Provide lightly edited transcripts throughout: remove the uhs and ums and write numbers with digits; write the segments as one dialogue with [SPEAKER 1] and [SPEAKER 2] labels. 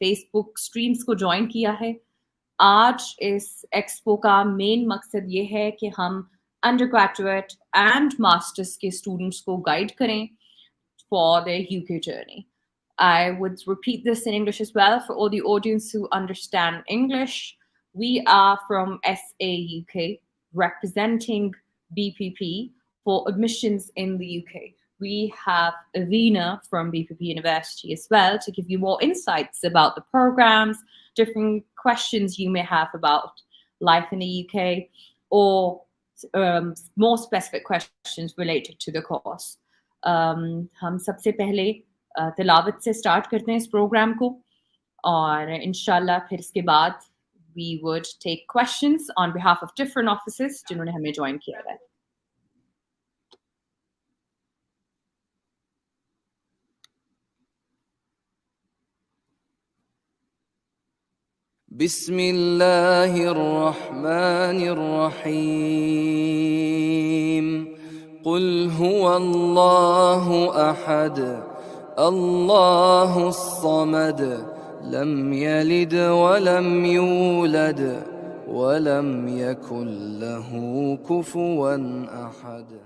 [SPEAKER 1] Facebook streams को join किया है। आज इस एक्सपो का मेन मकसद ये है कि हम अंडर ग्रेजुएट एंड मास्टर्स के स्टूडेंट्स को गाइड करें for their UK journey. I would repeat this in English as well for all the audience who understand English. We are from SAUK, representing BPP for admissions in the UK. We have Arina from BPP University as well to give you more insights about the programs, different questions you may have about life in the UK, or more specific questions related to the course. हम सबसे पहले तिलावत से start करते हैं इस programme को और इंशाल्लाह फिर इसके बाद we would take questions on behalf of different officers जिन्होंने हमें ज्वाइन किया है.
[SPEAKER 2] بسم الله الرحمن الرحيم قل هو الله أحد الله الصمد لم يلد ولم يولد ولم يكن له كفوا أحد.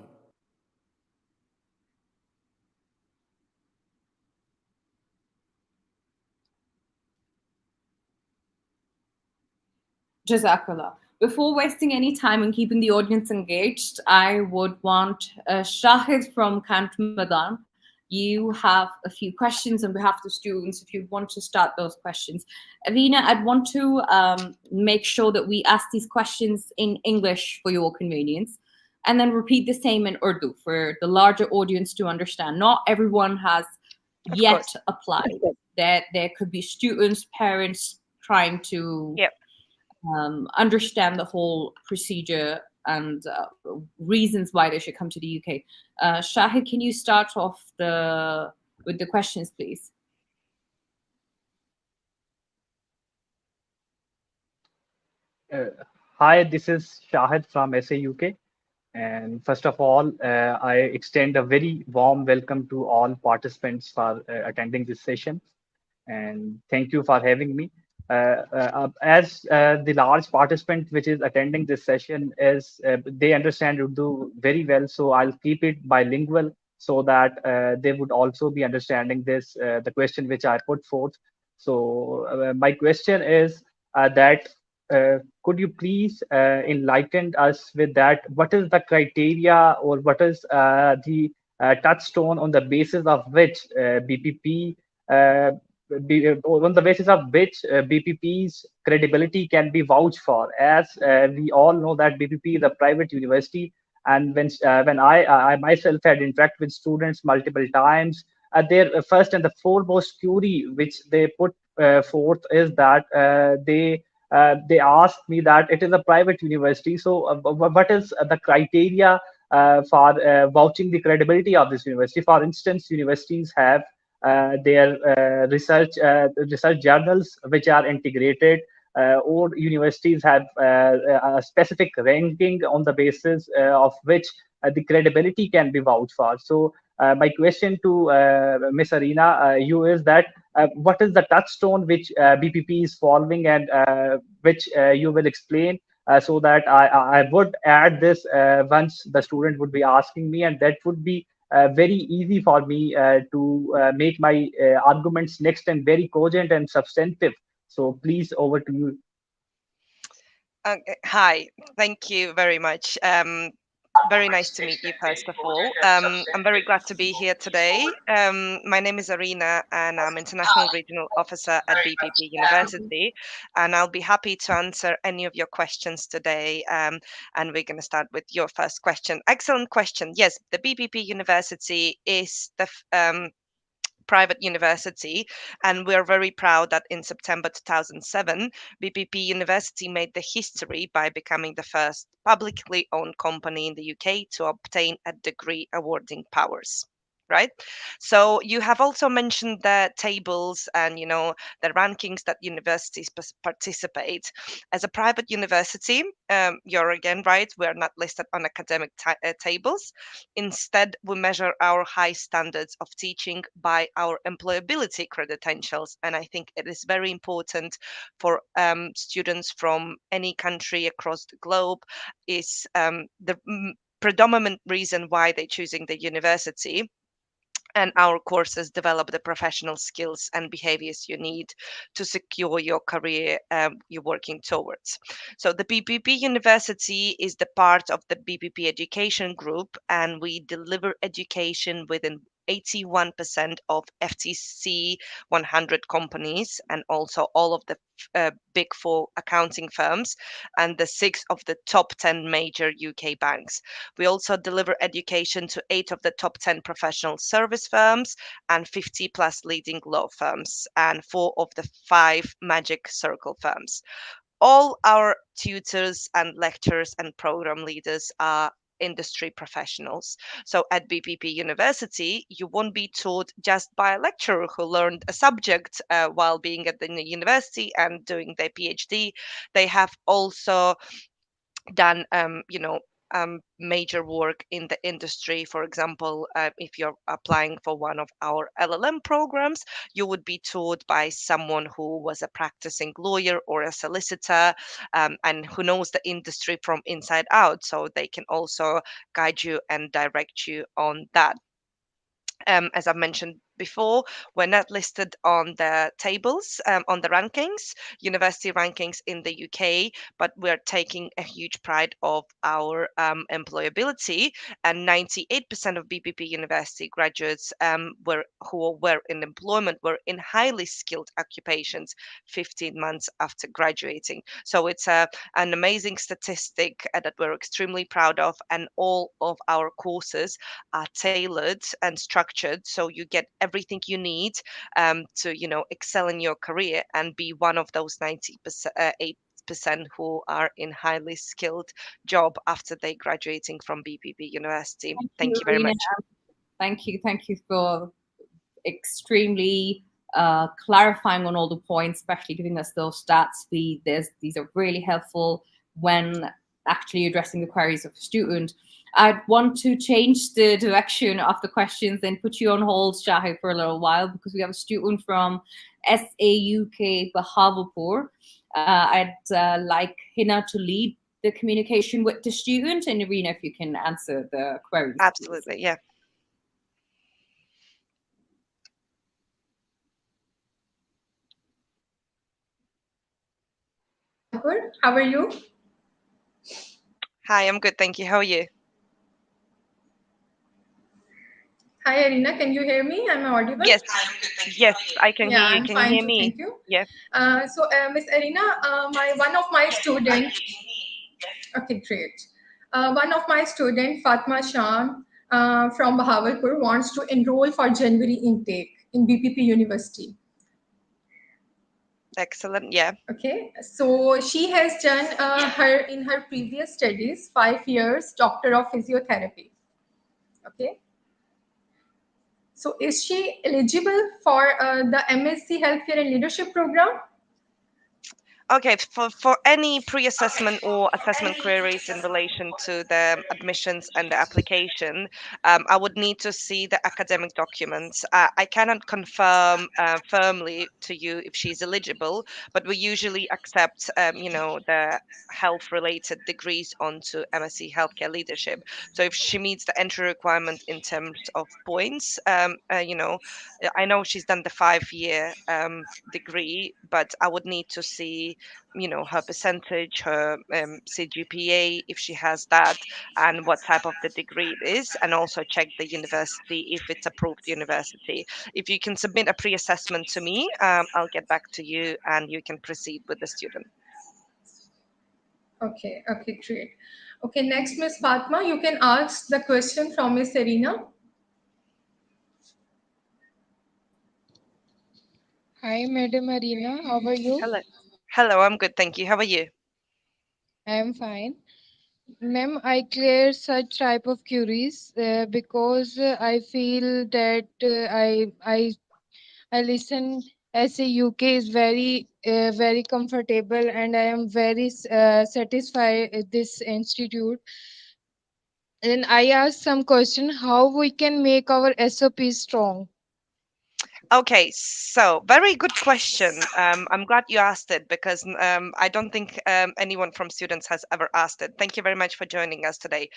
[SPEAKER 1] Jazakallah. Before wasting any time and keeping the audience engaged, I would want Shahid from Camp Madan. You have a few questions on behalf of the students if you want to start those questions. Arina, I'd want to make sure that we ask these questions in English for your convenience and then repeat the same in Urdu for the larger audience to understand. Not everyone has yet applied. There could be students, parents trying to understand the whole procedure and reasons why they should come to the UK. Shahid, can you start off with the questions, please?
[SPEAKER 3] Hi, this is Shahid from SAUK. And first of all, I extend a very warm welcome to all participants for attending this session. And thank you for having me. As the large participant which is attending this session is, they understand Urdu very well, so I'll keep it bilingual so that they would also be understanding this, the question which I put forth. So my question is that could you please enlighten us with that? What is the criteria or what is the touchstone on the basis of which BPP on the basis of which BPP's credibility can be vouched for, as we all know that BPP is a private university, and when I myself had interacted with students multiple times, their first and the foremost query which they put forth is that they asked me that it is a private university, so what is the criteria for vouching the credibility of this university? For instance, universities have their research journals which are integrated, or universities have a specific ranking on the basis of which the credibility can be vouched for. So my question to Ms. Arina, you is that what is the touchstone which BPP is following, and which you will explain so that I would add this once the student would be asking me, and that would be very easy for me to make my arguments next and very cogent and substantive. So please, over to you.
[SPEAKER 4] Hi, thank you very much. Very nice to meet you, first of all. I'm very glad to be here today. My name is Arina, and I'm International Regional Officer at BPP University, and I'll be happy to answer any of your questions today. And we're going to start with your first question. Excellent question. Yes, the BPP University is the private university, and we're very proud that in September 2007 BPP University made the history by becoming the first publicly owned company in the UK to obtain a degree awarding powers. right? So you have also mentioned the tables and the rankings that universities participate. As a private university, you're again right, we're not listed on academic tables. Instead, we measure our high standards of teaching by our employability credentials, and I think it is very important for students from any country across the globe. Is the predominant reason why they're choosing the university, and our courses develop the professional skills and behaviors you need to secure your career you're working towards. So the BPP University is the part of the BPP Education Group, and we deliver education within 81% of FTC 100 companies, and also all of the big four accounting firms and the six of the top 10 major UK banks. We also deliver education to 8 of the top 10 professional service firms and 50 plus leading law firms and 4 of the 5 magic circle firms. All our tutors and lecturers and program leaders are industry professionals. So at BPP University, you won't be taught just by a lecturer who learned a subject while being at the university and doing their PhD. They have also done major work in the industry. For example, if you're applying for one of our LLM programs, you would be taught by someone who was a practicing lawyer or a solicitor, and who knows the industry from inside out, so they can also guide you and direct you on that. As I've mentioned before, we're not listed on the tables, on the rankings, university rankings in the UK, but we're taking a huge pride of our employability. And 98% of BPP University graduates who were in employment were in highly skilled occupations 15 months after graduating. So it's an amazing statistic that we're extremely proud of, and all of our courses are tailored and structured so you get everything you need to excel in your career and be one of those 90% 8% who are in highly skilled job after they graduating from BPP University. Thank you very
[SPEAKER 1] Arina.
[SPEAKER 4] much.
[SPEAKER 1] Thank you for extremely clarifying on all the points, especially giving us those stats. These are really helpful when actually addressing the queries of a student. I'd want to change the direction of the questions and put you on hold, Shahid, for a little while, because we have a student from SAUK Bahawalpur. I'd like Hina to lead the communication with the student, and Arina, if you can answer the queries.
[SPEAKER 4] Absolutely, yeah.
[SPEAKER 5] How are you?
[SPEAKER 4] Hi, I'm good, thank you. How are you?
[SPEAKER 5] Hi, Arina. Can you hear me? Am I audible?
[SPEAKER 4] Yes, yes, I can hear you.
[SPEAKER 5] I'm
[SPEAKER 4] Can you
[SPEAKER 5] fine
[SPEAKER 4] hear
[SPEAKER 5] too.
[SPEAKER 4] me?
[SPEAKER 5] Thank you.
[SPEAKER 4] Yeah.
[SPEAKER 5] Miss Arina, one of my students. Okay, great. One of my student, Fatma Shan, from Bahawalpur, wants to enroll for January intake in BPP University.
[SPEAKER 4] Excellent. Yeah.
[SPEAKER 5] Okay, so she has done her previous studies 5 years Doctor of Physiotherapy. Okay, so is she eligible for the MSc Healthcare and Leadership program?
[SPEAKER 4] Okay, for any pre-assessment or assessment queries in relation to the admissions and the application, I would need to see the academic documents. I cannot confirm firmly to you if she's eligible, but we usually accept, the health-related degrees onto MSc Healthcare Leadership. So if she meets the entry requirement in terms of points, I know she's done the 5-year degree, but I would need to see her percentage, her CGPA, if she has that, and what type of the degree it is, and also check the university if it's approved university. If you can submit a pre-assessment to me, I'll get back to you and you can proceed with the student.
[SPEAKER 5] Okay, great. Okay, next, Miss Fatma, you can ask the question from Miss Arina.
[SPEAKER 6] Hi, Madam Arina. How are you?
[SPEAKER 4] Hello, I'm good, thank you. How are you?
[SPEAKER 6] I am fine. Ma'am, I clear such type of queries because I feel that I listen as a UK is very comfortable, and I am very satisfied with this institute. And I ask some question how we can make our SOP strong.
[SPEAKER 4] Okay, so very good question. I'm glad you asked it because I don't think anyone from students has ever asked it. Thank you very much for joining us today.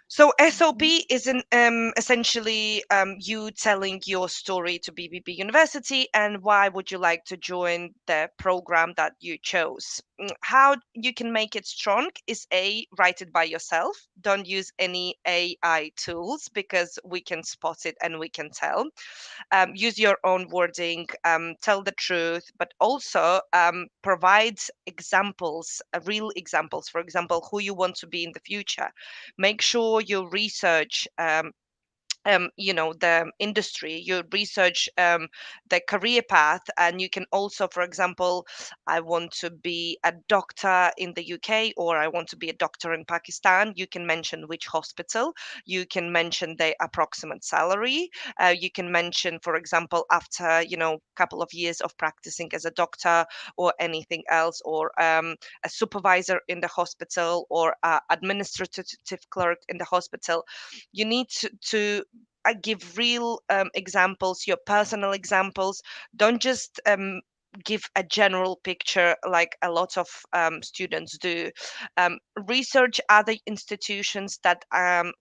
[SPEAKER 4] So SOP is essentially you telling your story to BPP University and why would you like to join the program that you chose. How you can make it strong is write it by yourself. Don't use any AI tools because we can spot it and we can tell. Use your own wording, tell the truth, but also provide examples, real examples. For example, who you want to be in the future. Make sure you research the industry, you research the career path, and you can also, for example, I want to be a doctor in the UK, or I want to be a doctor in Pakistan. You can mention which hospital, you can mention the approximate salary, you can mention, for example, after couple of years of practicing as a doctor or anything else, or a supervisor in the hospital, or administrative clerk in the hospital. You need to give real examples, your personal examples. Don't just give a general picture like a lot of students do. Research other institutions that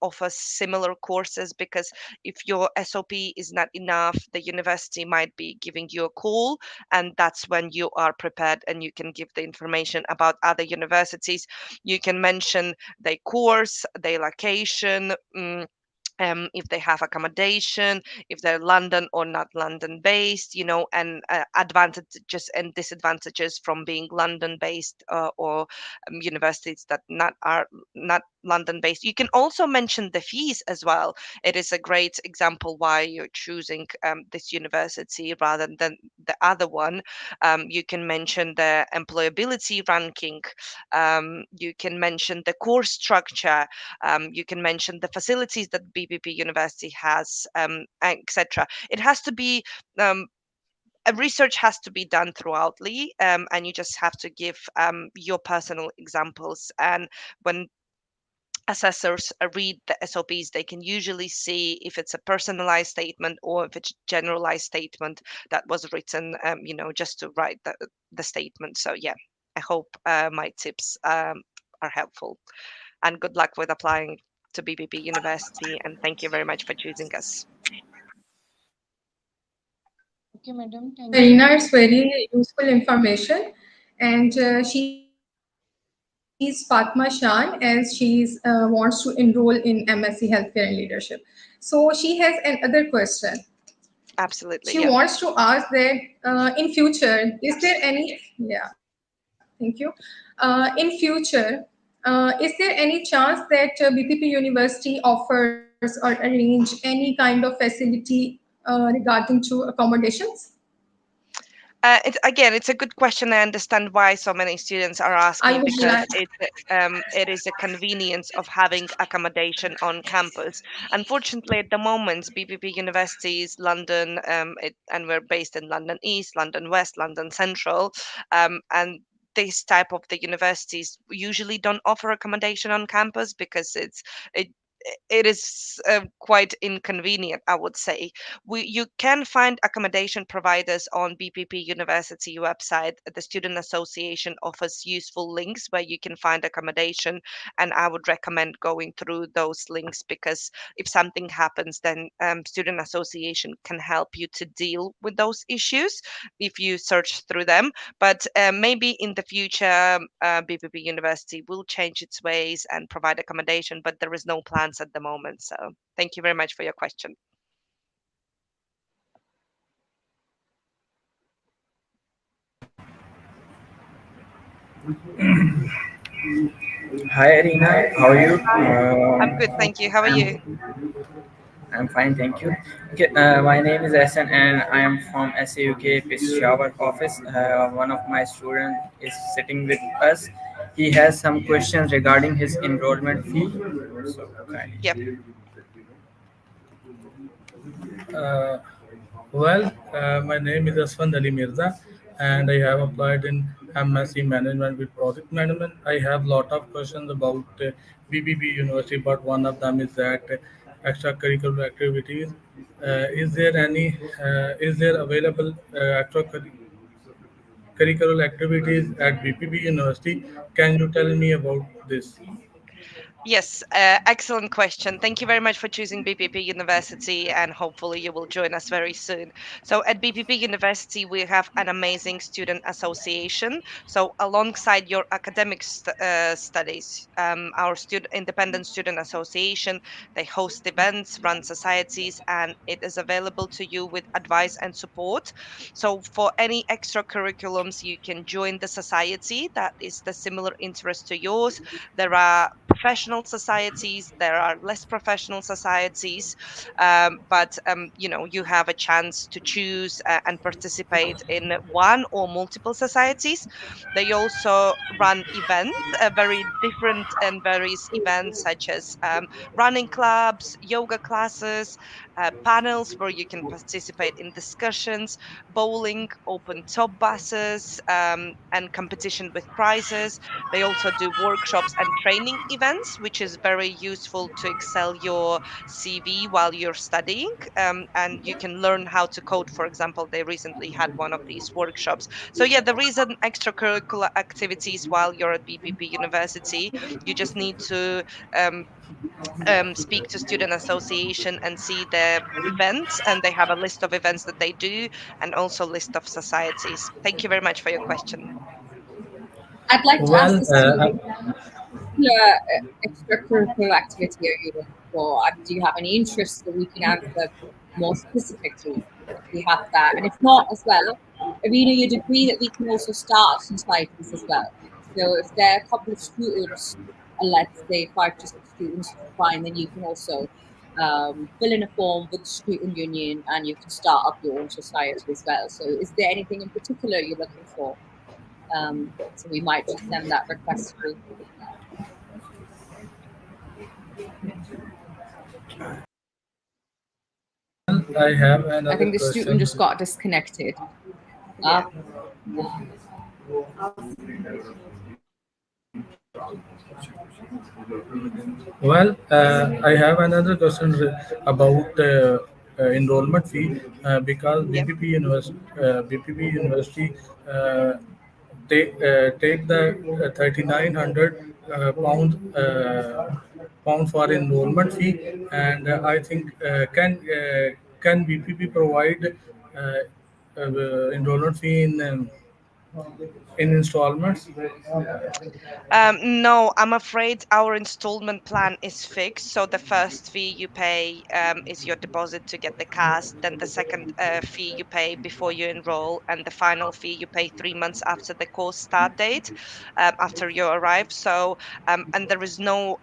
[SPEAKER 4] offer similar courses, because if your SOP is not enough, the university might be giving you a call, and that's when you are prepared and you can give the information about other universities. You can mention their course, their location. If they have accommodation, if they're London or not London based, and advantages and disadvantages from being London based, or universities that not are not London based. You can also mention the fees as well. It is a great example why you're choosing this university rather than the other one. You can mention the employability ranking. You can mention the course structure. You can mention the facilities that BPP University has, etc. It has to be research has to be done throughoutly, and you just have to give your personal examples. And when assessors read the SOPs, they can usually see if it's a personalized statement or if it's generalized statement that was written, just to write the statement. So yeah, I hope my tips are helpful, and good luck with applying to BPP University. And thank you very much for choosing us.
[SPEAKER 6] Okay, madam.
[SPEAKER 5] Thank you,
[SPEAKER 6] Thank you.
[SPEAKER 5] Arina. It's very useful information. And she's Fatma Shan, as she wants to enroll in MSc Healthcare and Leadership. So she has another question. She
[SPEAKER 4] Absolutely,
[SPEAKER 5] wants
[SPEAKER 4] yeah.
[SPEAKER 5] to ask that in future, is there any, yeah, thank you. In future, is there any chance that BPP University offers or arrange any kind of facility regarding to accommodations?
[SPEAKER 4] It's a good question. I understand why so many students are
[SPEAKER 5] I would
[SPEAKER 4] asking,
[SPEAKER 5] like,
[SPEAKER 4] because it is a convenience of having accommodation on campus. Unfortunately, at the moment, BPP Universities, London, and we're based in London East, London West, London Central, and this type of the universities usually don't offer accommodation on campus because it it is quite inconvenient, I would say. You can find accommodation providers on BPP University website. The Student Association offers useful links where you can find accommodation, and I would recommend going through those links, because if something happens, then Student Association can help you to deal with those issues if you search through them. But maybe in the future, BPP University will change its ways and provide accommodation, but there is no plans at the moment. So thank you very much for your question.
[SPEAKER 7] Hi Arina, how are you?
[SPEAKER 4] Hi, I'm good, thank you. How are you?
[SPEAKER 7] I'm fine, thank you. Okay, my name is Asan and I am from SAUK Peshawar office. One of my students is sitting with us. he has some questions regarding his enrollment fee. So,
[SPEAKER 4] Yep.
[SPEAKER 7] kindly.
[SPEAKER 8] Uh, my name is Asfand Ali Mirza, and I have applied in MSc Management with Project Management. I have lot of questions about BPP University, but one of them is that extracurricular activities. Is there any? Is there available extracurricular activities at BPP University? Can you tell me about this?
[SPEAKER 4] Yes, excellent question. Thank you very much for choosing BPP University, and hopefully you will join us very soon. So, at BPP University, we have an amazing student association. So, alongside your academic studies, our independent student association, they host events, run societies, and it is available to you with advice and support. So, for any extra curriculums, you can join the society that is the similar interest to yours. There are professional societies, there are less professional societies, but you have a chance to choose and participate in one or multiple societies. They also run events, very different and various events, such as running clubs, yoga classes, panels where you can participate in discussions, bowling, open top buses, and competition with prizes. They also do workshops and training events, which is very useful to excel your CV while you're studying. And you can learn how to code, for example. They recently had one of these workshops. So, yeah, the reason extracurricular activities while you're at BPP University, you just need to um, speak to student association and see the events, and they have a list of events that they do, and also list of societies. Thank you very much for your question.
[SPEAKER 1] I'd like to ask
[SPEAKER 8] Well,
[SPEAKER 1] the student, particular extracurricular activity are you looking for? Do you have any interests that we can answer more specifically if we have that? And if not, as well, Arina, you'd agree that we can also start societies as well. So if there are a couple of students, let's say 5 to 6 students, fine, then you can also fill in a form with the student union and you can start up your own society as well. So is there anything in particular you're looking for? So we might just send that request through.
[SPEAKER 8] I have
[SPEAKER 1] I
[SPEAKER 8] another
[SPEAKER 1] think the student
[SPEAKER 8] question.
[SPEAKER 1] just got disconnected.
[SPEAKER 4] Yeah.
[SPEAKER 8] I have another question about enrollment fee because
[SPEAKER 4] Yep.
[SPEAKER 8] BPP University uh, take the 3,900 pound for enrollment fee, and I think can BPP provide enrollment fee in installments?
[SPEAKER 4] No, I'm afraid our installment plan is fixed. So the first fee you pay is your deposit to get the cast. Then the second fee you pay before you enroll, and the final fee you pay 3 months after the course start date, after you arrive. So, and there is no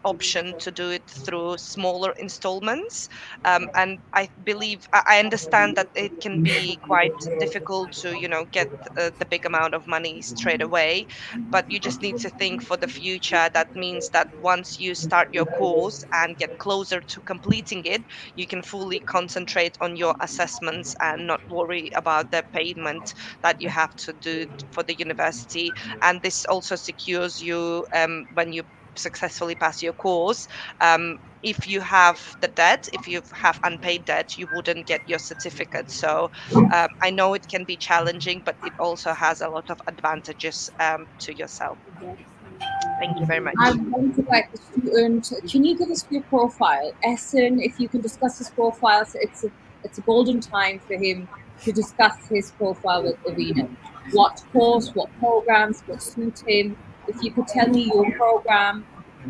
[SPEAKER 4] option to do it through smaller installments. And I believe I understand that it can be quite difficult to, get the big amount of money straight away, but you just need to think for the future. That means that once you start your course and get closer to completing it, you can fully concentrate on your assessments and not worry about the payment that you have to do for the university. And this also secures you when you successfully pass your course. If you have the debt, if you have unpaid debt, you wouldn't get your certificate. So I know it can be challenging, but it also has a lot of advantages to yourself. Thank you very
[SPEAKER 1] I
[SPEAKER 4] much.
[SPEAKER 1] want to like the student. Can you give us your profile, Essen? If you can discuss his profile, so it's a golden time for him to discuss his profile with Avina. What course, what programs, what suit him. If you could tell me your program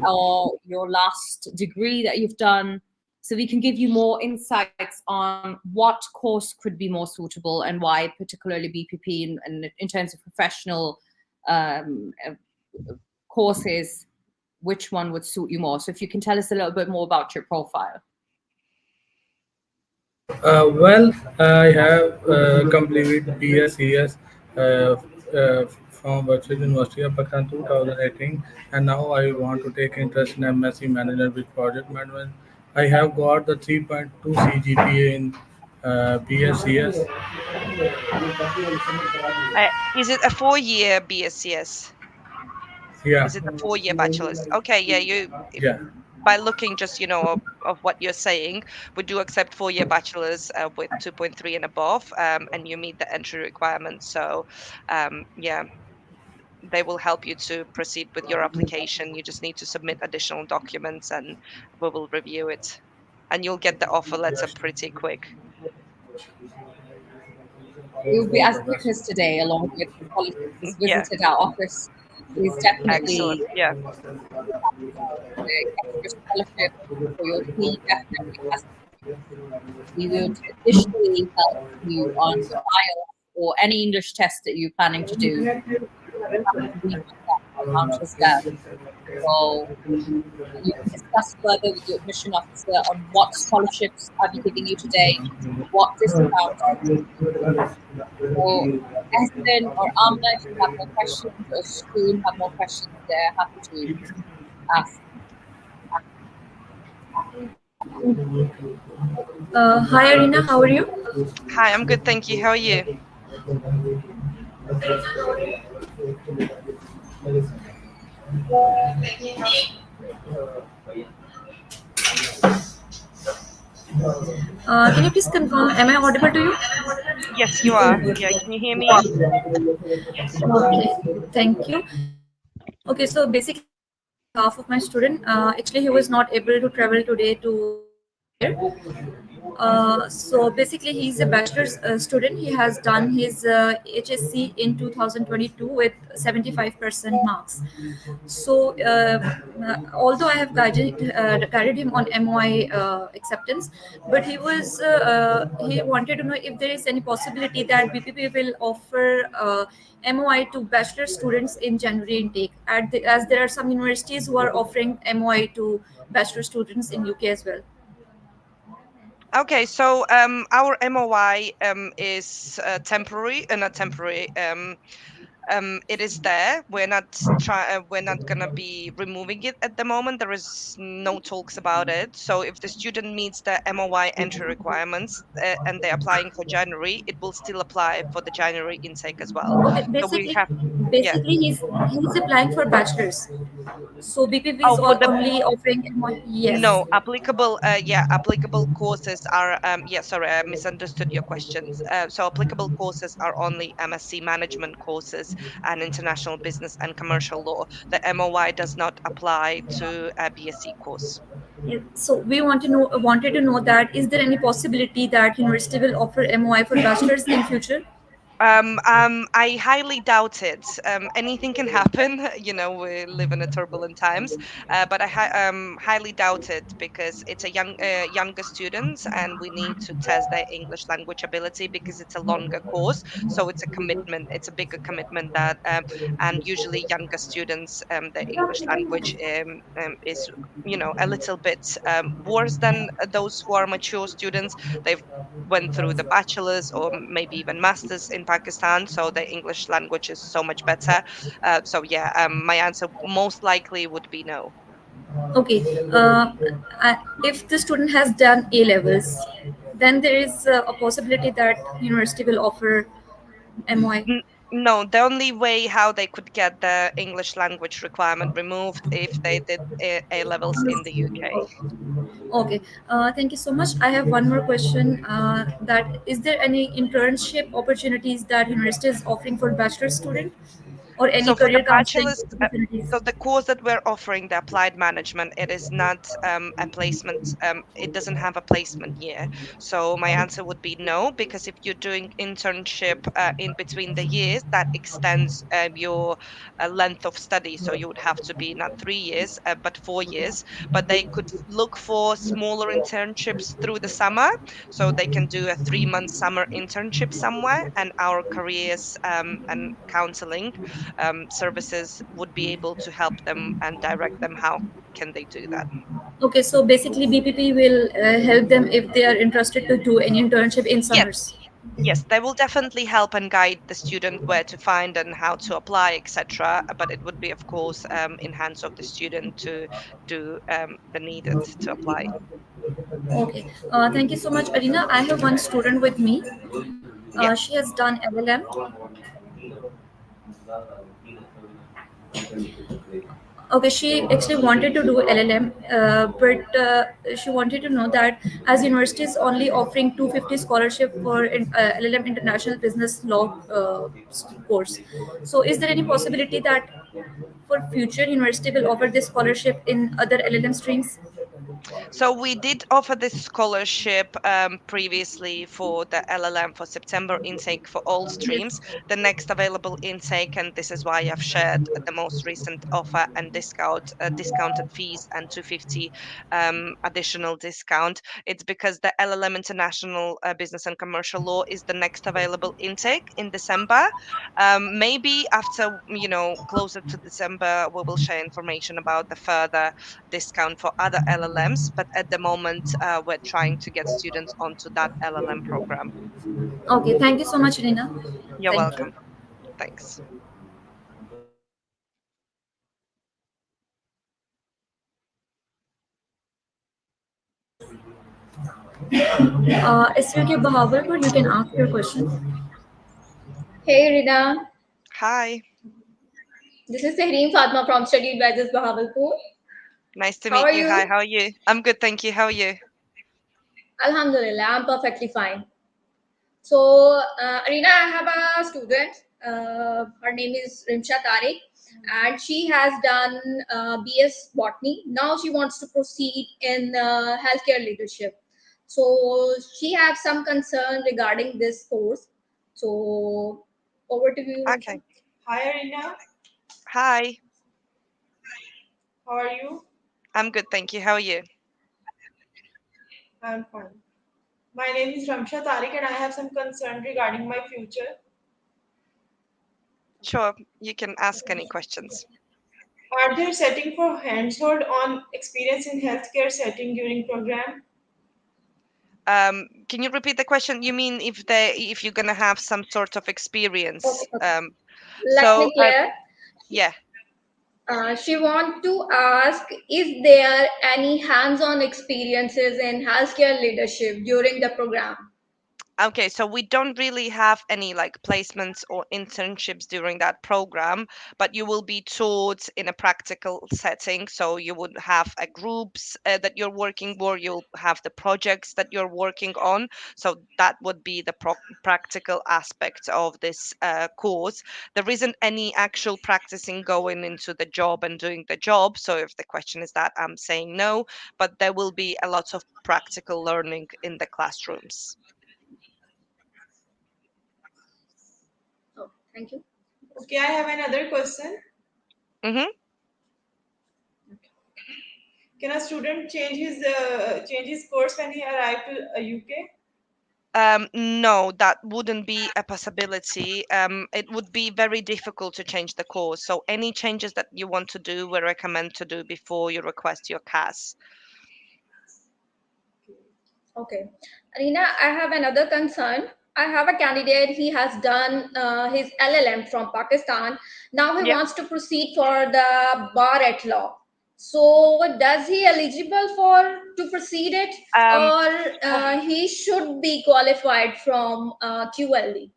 [SPEAKER 1] or your last degree that you've done, so we can give you more insights on what course could be more suitable and why, particularly BPP, in terms of professional courses, which one would suit you more. So if you can tell us a little bit more about your profile.
[SPEAKER 8] I have completed BScs uh, from Birjees University of Pakistan 2018, and now I want to take interest in MSc Management with Project Management. I have got the 3.2 CGPA in BScs.
[SPEAKER 4] Is it a 4-year BScs?
[SPEAKER 8] Yeah,
[SPEAKER 4] Is it a 4-year bachelor's? Okay, yeah,
[SPEAKER 8] yeah.
[SPEAKER 4] by looking just of what you're saying, we do accept 4-year bachelors with 2.3 and above, and you meet the entry requirements. So, yeah, they will help you to proceed with your application. You just need to submit additional documents, and we will review it, and you'll get the offer letter pretty quick.
[SPEAKER 1] It will be as quick as today, along with the colleagues who's
[SPEAKER 4] Yeah,
[SPEAKER 1] visited our office. Please
[SPEAKER 4] excellent.
[SPEAKER 1] definitely
[SPEAKER 4] Yeah.
[SPEAKER 1] the extra scholarship for your fee definitely has to be. We would additionally help you on your IELTS or any English test that you're planning to do. Have to refund that amount as well. So you can discuss further with your admission officer on what scholarships are we giving you today, what discounts. So Ehsan or Amna, if you have more questions, or Shukun have more questions, they're happy to ask.
[SPEAKER 5] Hi Arina, how are you?
[SPEAKER 4] Hi, I'm good, thank you. How are you?
[SPEAKER 5] Can you please confirm, am I audible to you?
[SPEAKER 4] Yes, you are. Yeah, can you hear me?
[SPEAKER 5] Okay, thank you. Okay, so basically, half of my student, actually, he was not able to travel today to here. So basically, he's a bachelor's student. He has done his HSC in 2022 with 75% marks. So, although I have guided him on MOI acceptance, but he wanted to know if there is any possibility that BPP will offer MOI to bachelor students in January intake, as there are some universities who are offering MOI to bachelor students in UK as well.
[SPEAKER 4] Okay, so our MOI is temporary, not temporary. It is there. We're not gonna be removing it at the moment. There is no talks about it. So if the student meets the MOI entry requirements and they're applying for January, it will still apply for the January intake as well.
[SPEAKER 5] Okay,
[SPEAKER 4] So we
[SPEAKER 5] basically,
[SPEAKER 4] have, yeah.
[SPEAKER 5] basically he's applying for bachelor's. So BPP is
[SPEAKER 4] Oh, for the
[SPEAKER 5] only offering MOI. Yes.
[SPEAKER 4] No, applicable, yeah, applicable courses are, yeah, sorry, I misunderstood your questions. So applicable courses are only MSc management courses and international business and commercial law. The MOI does not apply to a BSc course.
[SPEAKER 5] Yeah, so we wanted to know that is there any possibility that university will offer MOI for bachelor's in future?
[SPEAKER 4] I highly doubt it. Anything can happen. We live in a turbulent times, but highly doubt it because it's a younger students, and we need to test their English language ability because it's a longer course. So it's a commitment. It's a bigger commitment and usually younger students, the English language is, a little bit worse than those who are mature students. They've went through the bachelor's or maybe even master's in Pakistan, so the English language is so much better. So yeah, my answer most likely would be no.
[SPEAKER 5] Okay, if the student has done A levels, then there is a possibility that university will offer MOI.
[SPEAKER 4] N- No, the only way how they could get the English language requirement removed if they did A levels in the UK.
[SPEAKER 5] Okay, thank you so much. I have one more question. That is there any internship opportunities that university is offering for bachelor student, or any
[SPEAKER 4] So for the
[SPEAKER 5] career counseling
[SPEAKER 4] bachelor's,
[SPEAKER 5] opportunities?
[SPEAKER 4] so the course that we're offering, the applied management, it is not a placement. It doesn't have a placement year. So my answer would be no, because if you're doing internship in between the years, that extends your length of study. So you would have to be not 3 years, but 4 years. But they could look for smaller internships through the summer, so they can do a 3-month summer internship somewhere, and our careers and counseling services would be able to help them and direct them how can they do that.
[SPEAKER 5] Okay, so basically BPP will help them if they are interested to do any internship in
[SPEAKER 4] Yes,
[SPEAKER 5] summers.
[SPEAKER 4] Yes, they will definitely help and guide the student where to find and how to apply, etc. But it would be, of course, in hands of the student to do the needed to apply.
[SPEAKER 9] Okay. Thank you so much, Arina. I have one student with me.
[SPEAKER 4] Yeah.
[SPEAKER 9] She has done LLM. Okay, she actually wanted to do LLM, but she wanted to know that as university is only offering 250 scholarship for LLM International Business Law course. So, is there any possibility that for future university will offer this scholarship in other LLM streams?
[SPEAKER 4] So we did offer this scholarship previously for the LLM for September intake for all streams. The next available intake, and this is why I've shared the most recent offer and discounted fees and 250 additional discount. It's because the LLM International Business and Commercial Law is the next available intake in December. Maybe after, closer to December, we will share information about the further discount for other LLMs, but at the moment, we're trying to get students onto that LLM program.
[SPEAKER 9] Okay, thank you so much, Rina.
[SPEAKER 4] You're
[SPEAKER 9] Thank you.
[SPEAKER 4] welcome. Thanks.
[SPEAKER 9] SUK Bahawalpur, you can ask your question.
[SPEAKER 10] Hey Rina,
[SPEAKER 4] Hi,
[SPEAKER 10] this is Tehreem Fatma from Study Advisors Bahawalpur.
[SPEAKER 4] nice to
[SPEAKER 10] How
[SPEAKER 4] meet
[SPEAKER 10] are
[SPEAKER 4] you. Hi,
[SPEAKER 10] you?
[SPEAKER 4] how are you? I'm good, thank you. How are you?
[SPEAKER 10] Alhamdulillah, I'm perfectly fine. So, Arina, I have a student. Her name is Rimsha Tariq, and she has done BS Botany. Now she wants to proceed in healthcare leadership. So, she has some concern regarding this course. So, over to you, Rimsha.
[SPEAKER 4] Okay.
[SPEAKER 11] Hi Arina,
[SPEAKER 4] Hi,
[SPEAKER 11] how are you?
[SPEAKER 4] I'm good, thank you. How are you?
[SPEAKER 11] I'm fine. My name is Ramsha Tariq and I have some concern regarding my future.
[SPEAKER 4] Sure, you can ask any questions.
[SPEAKER 11] Are there setting for hands-on on experience in healthcare setting during program?
[SPEAKER 4] Can you repeat the question? You mean if you're gonna have some sort of experience?
[SPEAKER 10] Okay, okay. Let
[SPEAKER 4] So
[SPEAKER 10] me clear.
[SPEAKER 4] yeah.
[SPEAKER 10] She want to ask, is there any hands-on experiences in healthcare leadership during the program?
[SPEAKER 4] Okay, so we don't really have any like placements or internships during that program, but you will be taught in a practical setting. So you would have a groups that you're working, or you'll have the projects that you're working on. So that would be the practical aspect of this course. There isn't any actual practicing going into the job and doing the job. So if the question is that, I'm saying no, but there will be a lot of practical learning in the classrooms.
[SPEAKER 10] Oh, thank you.
[SPEAKER 11] Okay, I have another question.
[SPEAKER 4] Mm-hmm.
[SPEAKER 11] Can a student change his course when he arrived to UK?
[SPEAKER 4] No, that wouldn't be a possibility. It would be very difficult to change the course. So any changes that you want to do, we recommend to do before you request your CAS.
[SPEAKER 10] Okay. Arina, I have another concern. I have a candidate, he has done his LLM from Pakistan. Now he
[SPEAKER 4] Yep.
[SPEAKER 10] wants to proceed for the bar at law. So does he eligible for to proceed it,
[SPEAKER 4] Um,
[SPEAKER 10] or
[SPEAKER 4] for
[SPEAKER 10] he should be qualified from QLE?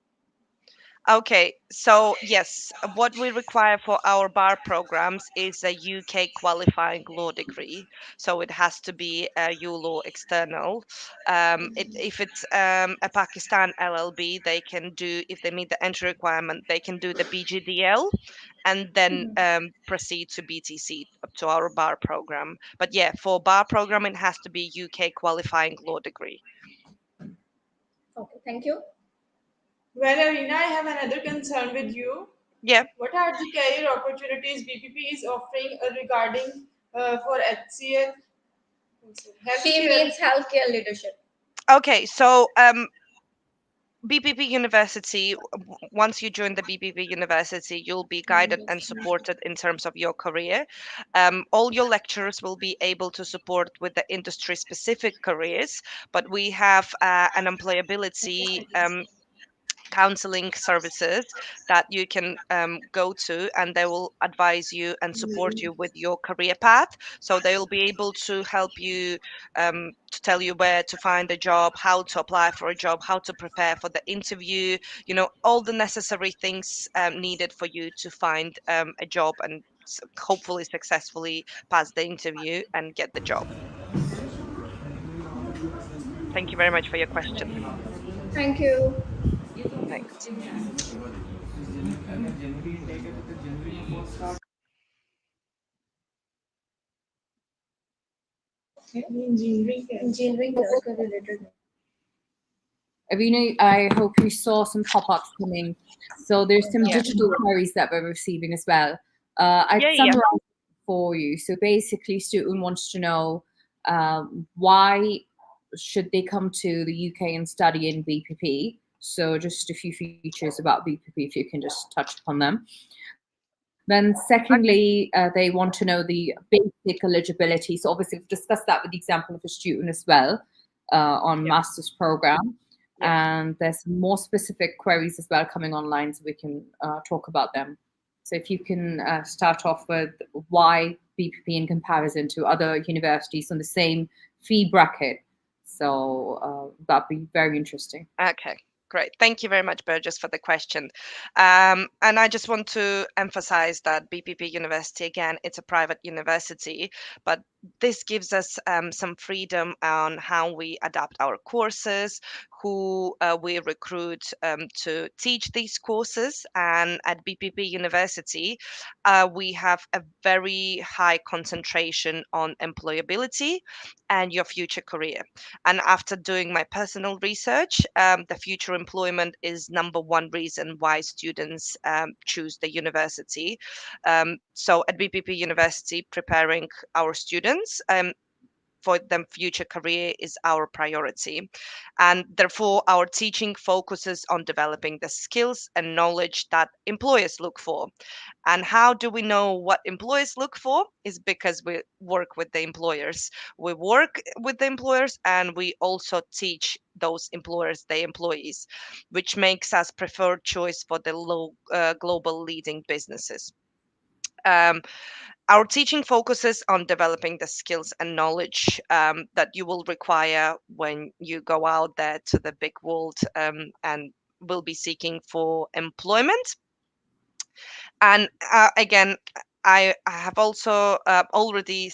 [SPEAKER 4] Okay, so yes, what we require for our bar programs is a UK qualifying law degree. So it has to be a ULaw external. If it's a Pakistan LLB, they can do, if they meet the entry requirement, they can do the BGDL and then proceed to BTC, up to our bar program. But yeah, for bar program, it has to be UK qualifying law degree.
[SPEAKER 10] Okay, thank you.
[SPEAKER 11] Well, Arina, I have another concern with you.
[SPEAKER 4] Yeah.
[SPEAKER 11] What are the career opportunities BPP is offering regarding for HCL
[SPEAKER 10] She
[SPEAKER 11] healthcare?
[SPEAKER 10] means healthcare leadership.
[SPEAKER 4] Okay, so BPP University, once you join the BPP University, you'll be guided and supported in terms of your career. All your lecturers will be able to support with the industry specific careers, but we have an employability counseling services that you can go to, and they will advise you and support you with your career path. So they will be able to help you, to tell you where to find a job, how to apply for a job, how to prepare for the interview, all the necessary things needed for you to find a job and hopefully successfully pass the interview and get the job. Thank you very much for your question.
[SPEAKER 10] Thank you.
[SPEAKER 4] Thanks.
[SPEAKER 10] Engineering related.
[SPEAKER 1] Arina, I hope you saw some pop-ups coming. So there's some
[SPEAKER 4] Yeah.
[SPEAKER 1] digital queries that we're receiving as well. I'd
[SPEAKER 4] Yeah.
[SPEAKER 1] summarize for you. So basically, student wants to know why should they come to the UK and study in BPP. So just a few features about BPP, if you can just touch upon them. Then secondly, they want to know the basic eligibility. So obviously we've discussed that with the example of a student as well on master's program. And there's some more specific queries as well coming online, so we can talk about them. So if you can start off with why BPP in comparison to other universities on the same fee bracket. So that'd be very interesting.
[SPEAKER 4] Okay, great. Thank you very much, Birjees, for the question. And I just want to emphasize that BPP University, again, it's a private university, but this gives us some freedom on how we adapt our courses, who we recruit to teach these courses. And at BPP University, we have a very high concentration on employability and your future career. And after doing my personal research, the future employment is number one reason why students choose the university. So at BPP University, preparing our students for them future career is our priority, and therefore our teaching focuses on developing the skills and knowledge that employers look for. And how do we know what employers look for? Is because we work with the employers. We work with the employers and we also teach those employers the employees, which makes us preferred choice for the global leading businesses. Our teaching focuses on developing the skills and knowledge that you will require when you go out there to the big world and will be seeking for employment. And again, I have also already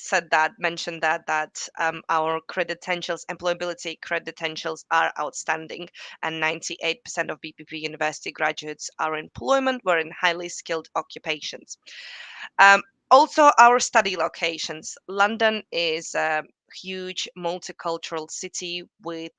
[SPEAKER 4] mentioned that our credentials, employability credentials are outstanding, and 98% of BPP University graduates are in employment, were in highly skilled occupations. Also, our study locations. London is a huge multicultural city with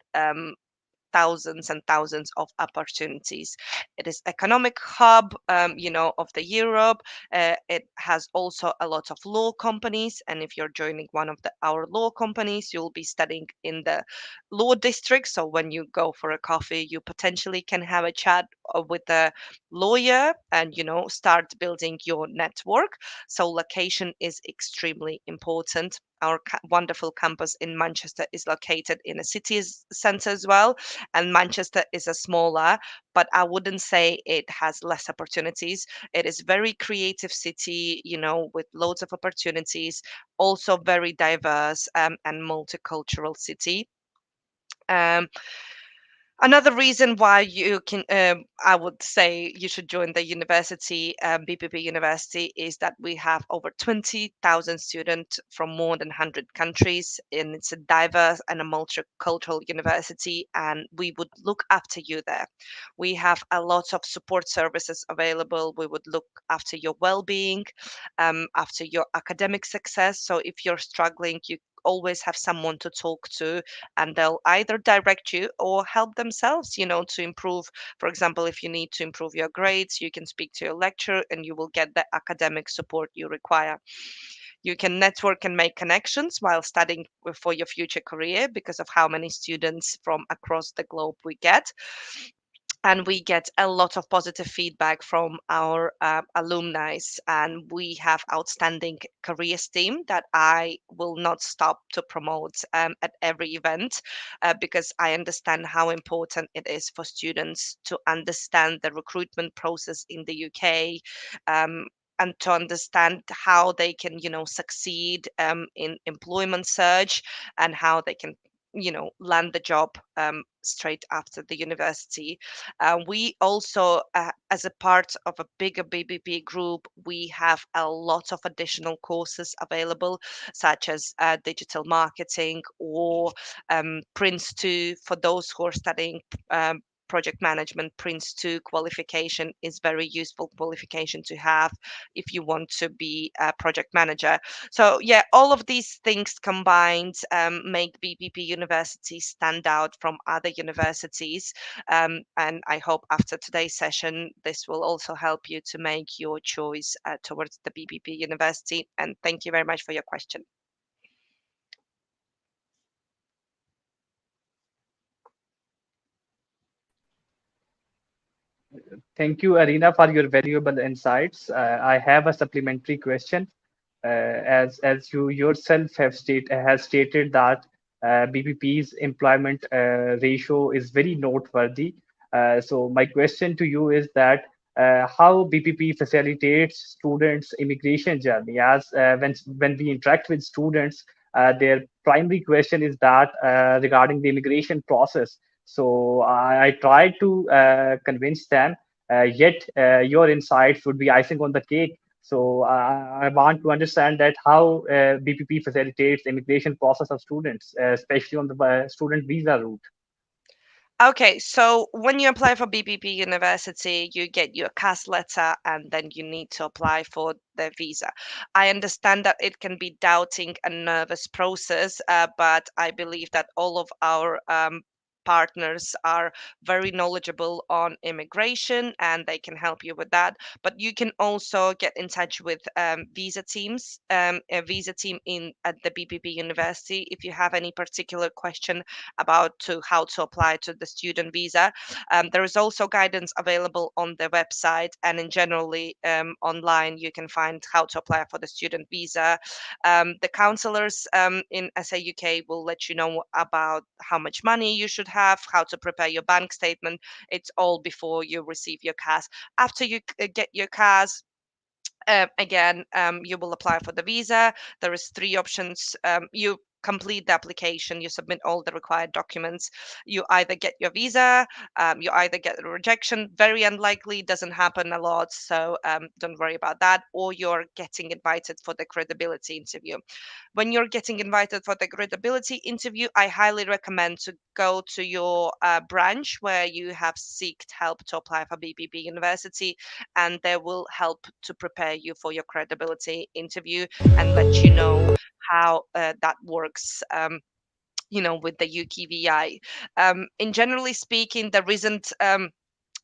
[SPEAKER 4] thousands and thousands of opportunities. It is economic hub, of the Europe. It has also a lot of law companies, and if you're joining one of our law companies, you'll be studying in the law district. So when you go for a coffee, you potentially can have a chat with a lawyer and start building your network. So location is extremely important. Our wonderful campus in Manchester is located in a city centre as well, and Manchester is a smaller, but I wouldn't say it has less opportunities. It is very creative city, with loads of opportunities, also very diverse and multicultural city. Another reason why you can, I would say you should join the university, BPP University, is that we have over 20,000 students from more than 100 countries, and it's a diverse and a multicultural university, and we would look after you there. We have a lot of support services available. We would look after your well-being, after your academic success. So if you're struggling, you always have someone to talk to, and they'll either direct you or help themselves, to improve. For example, if you need to improve your grades, you can speak to your lecturer and you will get the academic support you require. You can network and make connections while studying for your future career because of how many students from across the globe we get. and we get a lot of positive feedback from our alumni, and we have outstanding careers team that I will not stop to promote at every event, because I understand how important it is for students to understand the recruitment process in the UK, and to understand how they can, succeed in employment search, and how they can, land the job straight after the university. We also, as a part of a bigger BPP group, we have a lot of additional courses available, such as digital marketing or Prince 2 for those who are studying. Project management. Prince 2 qualification is very useful qualification to have if you want to be a project manager. So yeah, all of these things combined make BPP University stand out from other universities. And I hope after today's session, this will also help you to make your choice towards the BPP University. And thank you very much for your question.
[SPEAKER 3] Thank you, Arina, for your valuable insights. I have a supplementary question. As you yourself has stated that BPP's employment ratio is very noteworthy. So my question to you is that how BPP facilitates students' immigration journey? As when we interact with students, their primary question is that regarding the immigration process. So I tried to convince them. Yet your insights would be icing on the cake. So I want to understand that how BPP facilitates immigration process of students, especially on the student visa route.
[SPEAKER 4] Okay, so when you apply for BPP University, you get your CAS letter and then you need to apply for the visa. I understand that it can be doubting and nervous process, but I believe that all of our partners are very knowledgeable on immigration and they can help you with that. But you can also get in touch with visa teams, a visa team in at the BPP University if you have any particular question about how to apply to the student visa. There is also guidance available on the website, and in generally online you can find how to apply for the student visa. The counselors in SAUK will let you know about how much money you should have, how to prepare your bank statement. It's all before you receive your CAS. After you get your CAS, again, you will apply for the visa. There is three options. You complete the application, you submit all the required documents, you either get your visa, you either get a rejection, very unlikely, doesn't happen a lot, so don't worry about that, or you're getting invited for the credibility interview. When you're getting invited for the credibility interview, I highly recommend to go to your branch where you have sought help to apply for BPP University, and they will help to prepare you for your credibility interview and let you know how that works. With the UKVI. In generally speaking, there isn't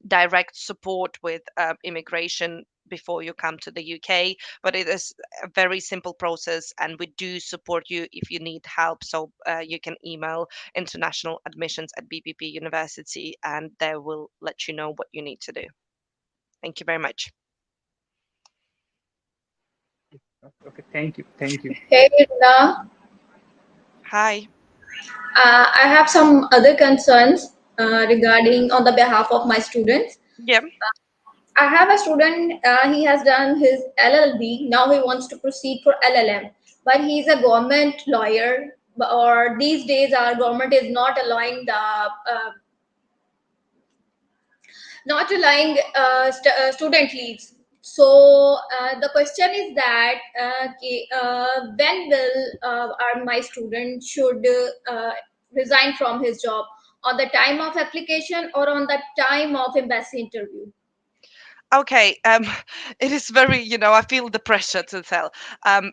[SPEAKER 4] direct support with immigration before you come to the UK, but it is a very simple process, and we do support you if you need help. So you can email international admissions at BPP University, and they will let you know what you need to do. Thank you very much.
[SPEAKER 3] Okay, thank you, thank you.
[SPEAKER 10] Hey, Rina.
[SPEAKER 4] Hi.
[SPEAKER 10] I have some other concerns regarding on the behalf of my students.
[SPEAKER 4] Yeah.
[SPEAKER 10] I have a student, he has done his LLB. Now he wants to proceed for LLM, but he's a government lawyer. Or these days, our government is not allowing student leaves. So the question is that when will my student should resign from his job, on the time of application or on the time of embassy interview?
[SPEAKER 4] Okay. It is very, I feel the pressure to tell. Um,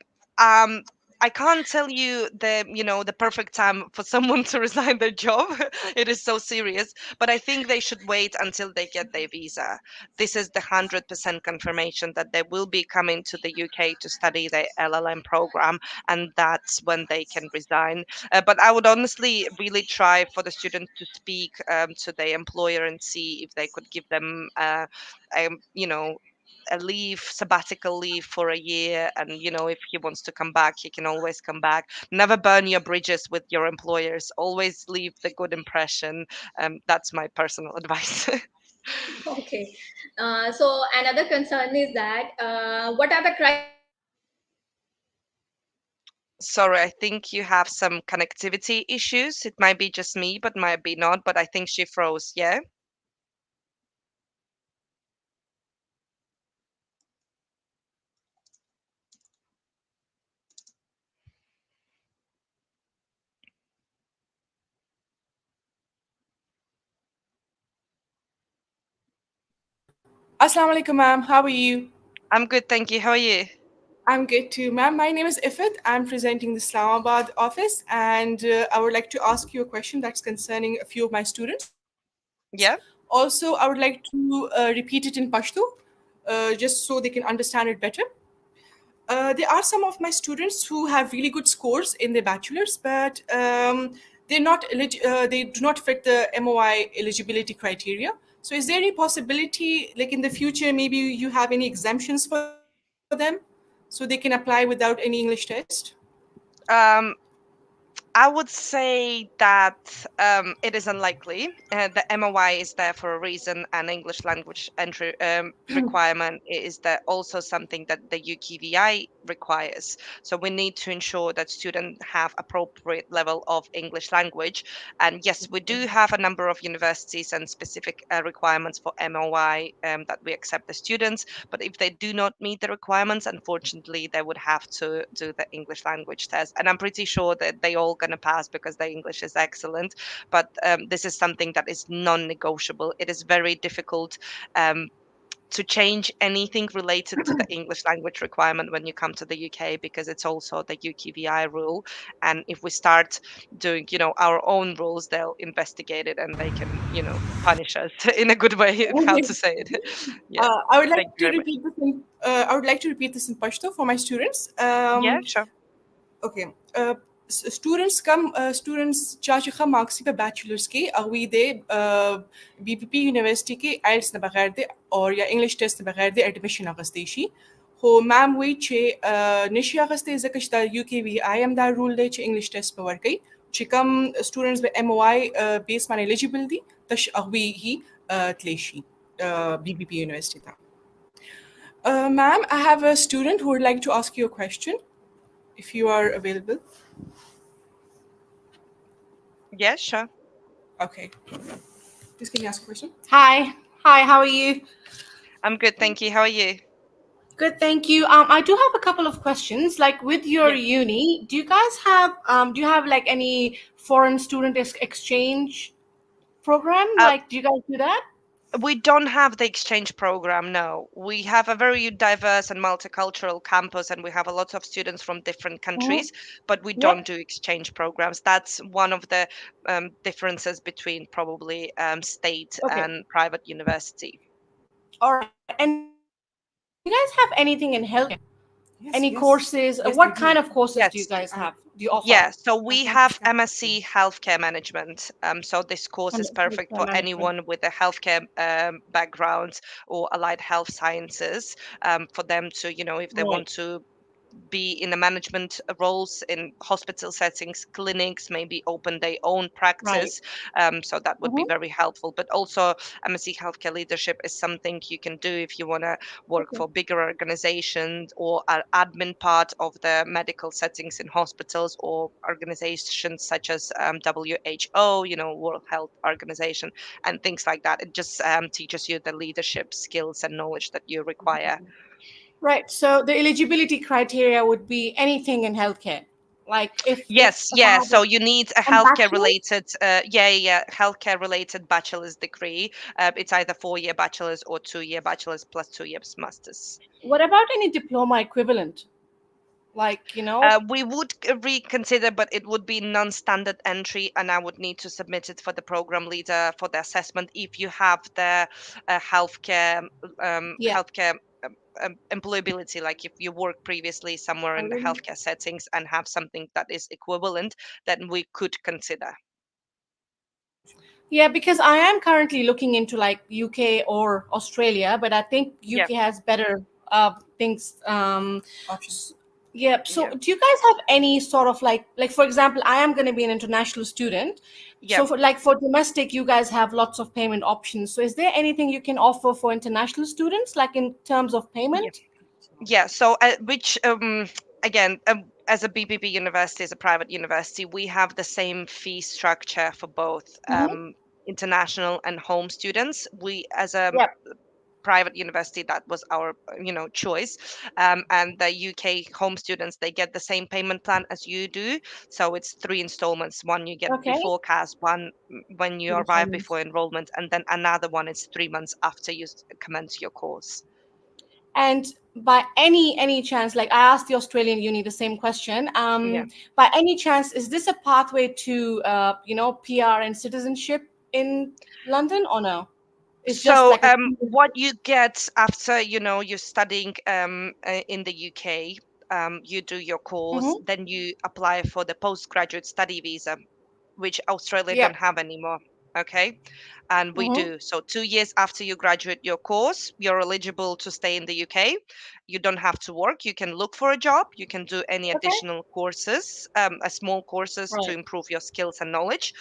[SPEAKER 4] I can't tell you the perfect time for someone to resign their job. It is so serious, but I think they should wait until they get their visa. This is the 100% confirmation that they will be coming to the UK to study the LLM program, and that's when they can resign. But I would honestly really try for the students to speak to their employer and see if they could give them, um, you know, a leave, sabbatical leave for a year, and if he wants to come back, he can always come back. Never burn your bridges with your employers. Always leave the good impression. That's my personal advice.
[SPEAKER 10] Okay. So another concern is that what are the
[SPEAKER 4] Sorry, I think you have some connectivity issues. It might be just me, but might be not. But I think she froze. Yeah.
[SPEAKER 12] Assalamu alaikum, ma'am. How are you?
[SPEAKER 4] I'm good, thank you. How are you?
[SPEAKER 12] I'm good too, ma'am. My name is Ifat. I'm presenting the Islamabad office, and I would like to ask you a question that's concerning a few of my students.
[SPEAKER 4] Yeah.
[SPEAKER 12] Also, I would like to repeat it in Pashto, just so they can understand it better. There are some of my students who have really good scores in their bachelor's, but they do not fit the MOI eligibility criteria. So, is there any possibility, like in the future, maybe you have any exemptions for them, so they can apply without any English test?
[SPEAKER 4] Um, I would say that it is unlikely. The MOI is there for a reason, and English language entry requirement is that also something that the UKVI requires. So we need to ensure that students have appropriate level of English language. And yes, we do have a number of universities and specific requirements for MOI that we accept the students. But if they do not meet the requirements, unfortunately, they would have to do the English language test. And I'm pretty sure that they all going to pass because their English is excellent. But this is something that is non-negotiable. It is very difficult to change anything related to the English language requirement when you come to the UK, because it's also the UKVI rule. And if we start doing, our own rules, they'll investigate it and they can, punish us in a good way. How to say it? Yeah.
[SPEAKER 12] I would like
[SPEAKER 4] Thank you
[SPEAKER 12] to
[SPEAKER 4] very much.
[SPEAKER 12] repeat this in I would like to repeat this in Pashto for my students.
[SPEAKER 4] Yeah, sure.
[SPEAKER 12] Okay. Students come students चाची खा marks पे bachelors के अगवी दे BPP University के IELTS न बगैर दे और या English test न बगैर दे admission अगस्तेशी हो मैम वही चे निशी अगस्ते इज़ कश्ता UKVI am that rule दे चे English test पर गई चे कम students बे MOI base man eligible दी तश अगवी ही तलेशी BPP University था. Ma'am, I have a student who would like to ask you a question, if you are available.
[SPEAKER 4] Yeah, sure.
[SPEAKER 12] Okay. Please can you ask a question?
[SPEAKER 13] Hi. Hi, how are you?
[SPEAKER 4] I'm good, thank you. How are you?
[SPEAKER 13] Good, thank you. I do have a couple of questions. Like with your uni, do you guys have like any foreign student exchange program? Like, do you guys do that?
[SPEAKER 4] We don't have the exchange program, no. We have a very diverse and multicultural campus, and we have a lot of students from different countries, but we don't do exchange programs. That's one of the differences between probably state and private university.
[SPEAKER 13] All right. And do you guys have anything in health? Any courses? What kind of courses do you guys have? Do you offer?
[SPEAKER 4] Yeah, so we have MSc Healthcare Management. So this course is perfect for anyone with a healthcare background or allied health sciences, for them to, if they want to be in the management roles in hospital settings, clinics, maybe open their own practice. So that would be very helpful. But also, MSc Healthcare Leadership is something you can do if you want to work for bigger organizations or an admin part of the medical settings in hospitals or organizations such as WHO, World Health Organization, and things like that. It just teaches you the leadership skills and knowledge that you require.
[SPEAKER 13] Right. So the eligibility criteria would be anything in healthcare. Like if
[SPEAKER 4] So you need a healthcare related healthcare related bachelor's degree. It's either 4-year bachelor's or 2-year bachelor's plus 2 years master's.
[SPEAKER 13] What about any diploma equivalent? Like,
[SPEAKER 4] We would reconsider, but it would be non-standard entry, and I would need to submit it for the program leader for the assessment if you have the healthcare
[SPEAKER 13] yeah.
[SPEAKER 4] employability, like if you work previously somewhere in the healthcare settings and have something that is equivalent, then we could consider.
[SPEAKER 13] Yeah, because I am currently looking into like UK or Australia, but I think UK has better things.
[SPEAKER 12] Options.
[SPEAKER 13] Yeah. So, do you guys have any sort of like for example, I am going to be an international student. So, for domestic, you guys have lots of payment options. So, is there anything you can offer for international students, like in terms of payment?
[SPEAKER 4] Yeah. So, which again, as a BPP university, as a private university, we have the same fee structure for both international and home students. We, as a private university, that was our choice, and the UK home students, they get the same payment plan as you do. So it's 3 installments: one you get before CAS, one when you arrive before enrollment, and then another one is 3 months after you commence your course.
[SPEAKER 13] And by any chance, like I asked the Australian uni the same question, by any chance, is this a pathway to PR and citizenship in London, or no? It's
[SPEAKER 4] so
[SPEAKER 13] just like
[SPEAKER 4] what you get after you're studying in the UK, you do your course, then you apply for the postgraduate study visa, which Australia don't have anymore. Okay. And we do. So 2 years after you graduate your course, you're eligible to stay in the UK. You don't have to work. You can look for a job. You can do any additional courses, small courses to improve your skills and knowledge.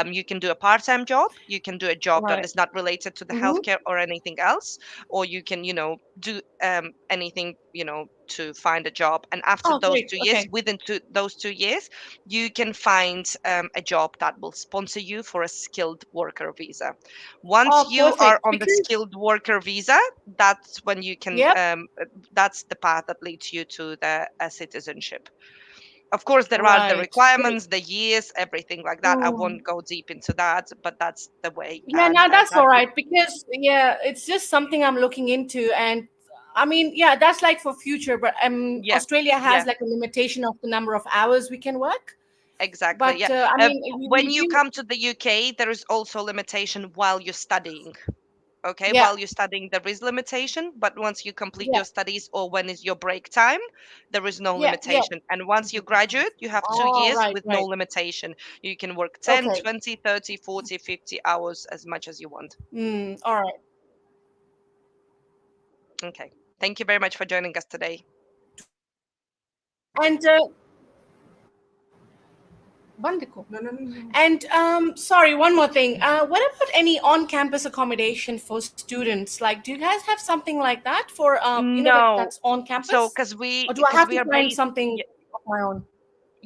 [SPEAKER 4] You can do a part-time job. You can do a job that is not related to the healthcare or anything else. Or you can, do anything, to find a job. And after those 2 years, within those 2 years, you can find a job that will sponsor you for a skilled worker visa. Once you are on the skilled worker visa, that's when you can that's the path that leads you to the citizenship. Of course, there are the requirements, the years, everything like that. I won't go deep into that, but that's the way.
[SPEAKER 13] Yeah,
[SPEAKER 4] And,
[SPEAKER 13] now that's all right, because it's just something I'm looking into. And I mean, that's like for future, but Australia has like a limitation of the number of hours we can work.
[SPEAKER 4] Exactly.
[SPEAKER 13] But I mean,
[SPEAKER 4] when you come to the UK, there is also limitation while you're studying. Okay, while you're studying, there is limitation, but once you complete your studies or when is your break time, there is no limitation. And once you graduate, you have 2 years with no limitation. You can work 10, 20, 30, 40, 50 hours, as much as you want.
[SPEAKER 13] All right.
[SPEAKER 4] Okay. Thank you very much for joining us today.
[SPEAKER 13] And and sorry, one more thing. What about any on-campus accommodation for students? Like, do you guys have something like that for that's on campus?
[SPEAKER 4] So
[SPEAKER 13] or do I have to find something of my own?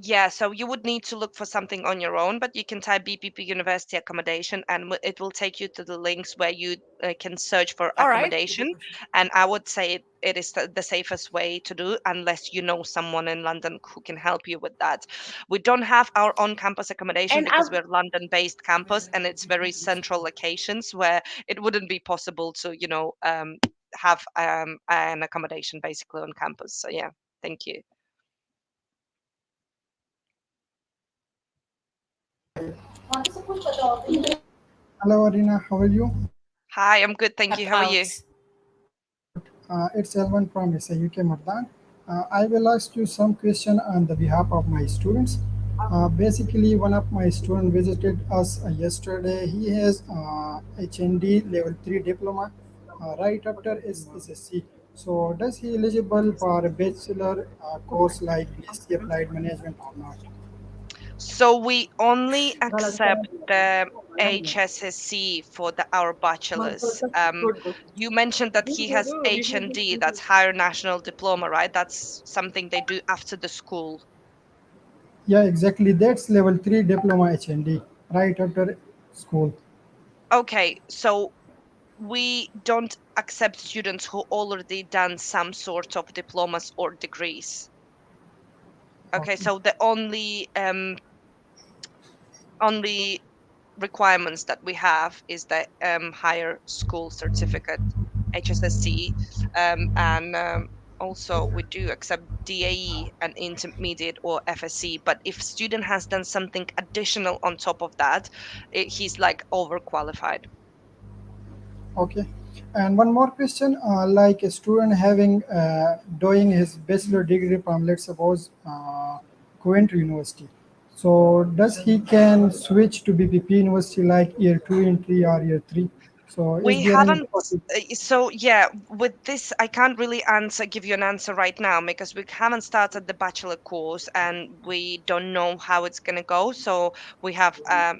[SPEAKER 4] Yeah, so you would need to look for something on your own, but you can type BPP University accommodation, and it will take you to the links where you can search for accommodation. And I would say it is the safest way to do, unless you know someone in London who can help you with that. We don't have our on-campus accommodation because we're London-based campus, and it's very central locations where it wouldn't be possible to, have an accommodation basically on campus. So yeah, thank you.
[SPEAKER 14] Hello, Arina. How are you?
[SPEAKER 4] Hi, I'm good. Thank you. How are you?
[SPEAKER 14] It's Elvan from SAUK Mardan. I will ask you some question on the behalf of my students. Basically, one of my students visited us yesterday. He has HND level 3 diploma right after SSC. So, does he eligible for a bachelor course like BSc Applied Management or not?
[SPEAKER 4] So we only accept the HSSC for our bachelors. You mentioned that he has HND, that's Higher National Diploma, right? That's something they do after the school.
[SPEAKER 14] Yeah, exactly. That's level 3 diploma HND right after school.
[SPEAKER 4] Okay, so we don't accept students who already done some sort of diplomas or degrees. Okay, so the only requirements that we have is the higher school certificate, HSSC, and also we do accept DAE and intermediate or FSC, but if student has done something additional on top of that, he's like overqualified.
[SPEAKER 14] Okay. And one more question, like a student having doing his bachelor degree from, let's suppose, Coventry University. So does he can switch to BPP University like year two entry or year three? So is
[SPEAKER 4] We
[SPEAKER 14] there any
[SPEAKER 4] haven't.
[SPEAKER 14] possibility?
[SPEAKER 4] So yeah, with this, I can't really give you an answer right now because we haven't started the bachelor course and we don't know how it's gonna go. So we have, a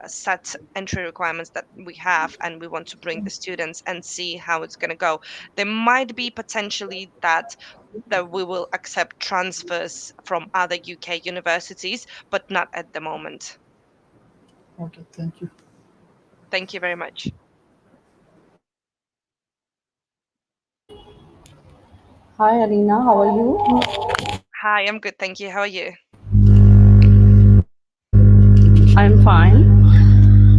[SPEAKER 4] set entry requirements that we have, and we want to bring the students and see how it's gonna go. There might be potentially that we will accept transfers from other UK universities, but not at the moment.
[SPEAKER 14] Okay, thank you.
[SPEAKER 4] Thank you very much.
[SPEAKER 15] Hi Arina, how are you?
[SPEAKER 4] Hi, I'm good, thank you. How are you?
[SPEAKER 15] I'm fine.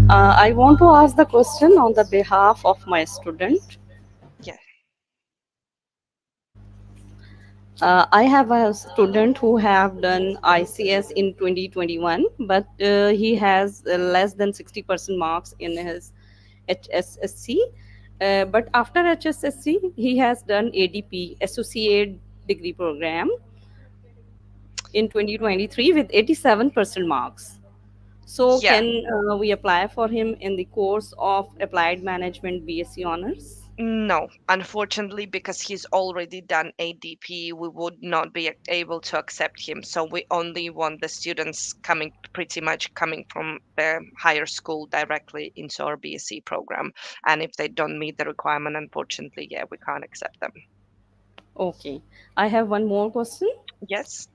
[SPEAKER 15] I want to ask the question on the behalf of my student.
[SPEAKER 4] Yeah.
[SPEAKER 15] I have a student who have done ICS in 2021, but he has less than 60% marks in his HSSC. But after HSSC, he has done ADP, Associate Degree Program, in 2023 with 87% marks. So
[SPEAKER 4] Yeah.
[SPEAKER 15] can we apply for him in the course of Applied Management BSc Honors?
[SPEAKER 4] No, unfortunately, because he's already done ADP, we would not be able to accept him. So we only want the students pretty much coming from the higher school directly into our BSc program. And if they don't meet the requirement, unfortunately, yeah, we can't accept them.
[SPEAKER 15] Okay. I have one more question.
[SPEAKER 4] Yes.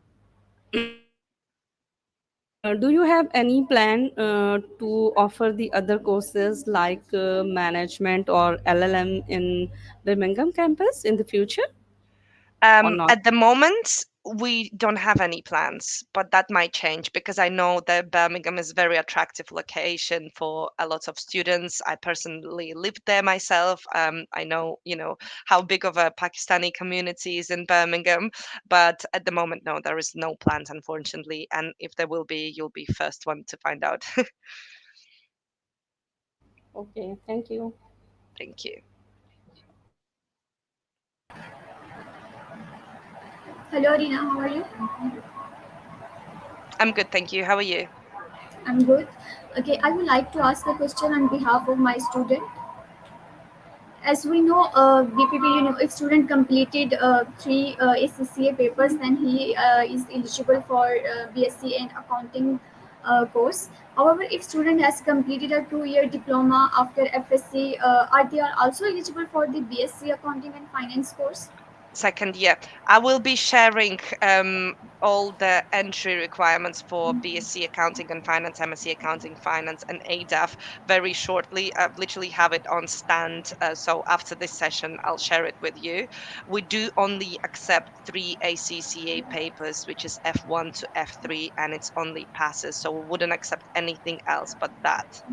[SPEAKER 15] Do you have any plan to offer the other courses like management or LLM in Birmingham campus in the future or not?
[SPEAKER 4] At the moment, we don't have any plans, but that might change because I know that Birmingham is a very attractive location for a lot of students. I personally lived there myself. I know, how big of a Pakistani community is in Birmingham, but at the moment, no, there is no plans, unfortunately. And if there will be, you'll be first one to find out.
[SPEAKER 15] Okay, thank you.
[SPEAKER 4] Thank you.
[SPEAKER 9] Hello, Arina. How are you?
[SPEAKER 4] I'm good, thank you. How are you?
[SPEAKER 9] I'm good. Okay, I would like to ask a question on behalf of my student. As we know, if student completed three ACCA papers, then he is eligible for BSc in accounting course. However, if student has completed a 2-year diploma after FSc, are they also eligible for the BSc accounting and finance course?
[SPEAKER 4] Second year. I will be sharing all the entry requirements for BSc Accounting and Finance, MSc Accounting Finance, and ADAF very shortly. I literally have it on stand. So after this session, I'll share it with you. We do only accept 3 ACCA papers, which is F1 to F3, and it's only passes. So we wouldn't accept anything else but that.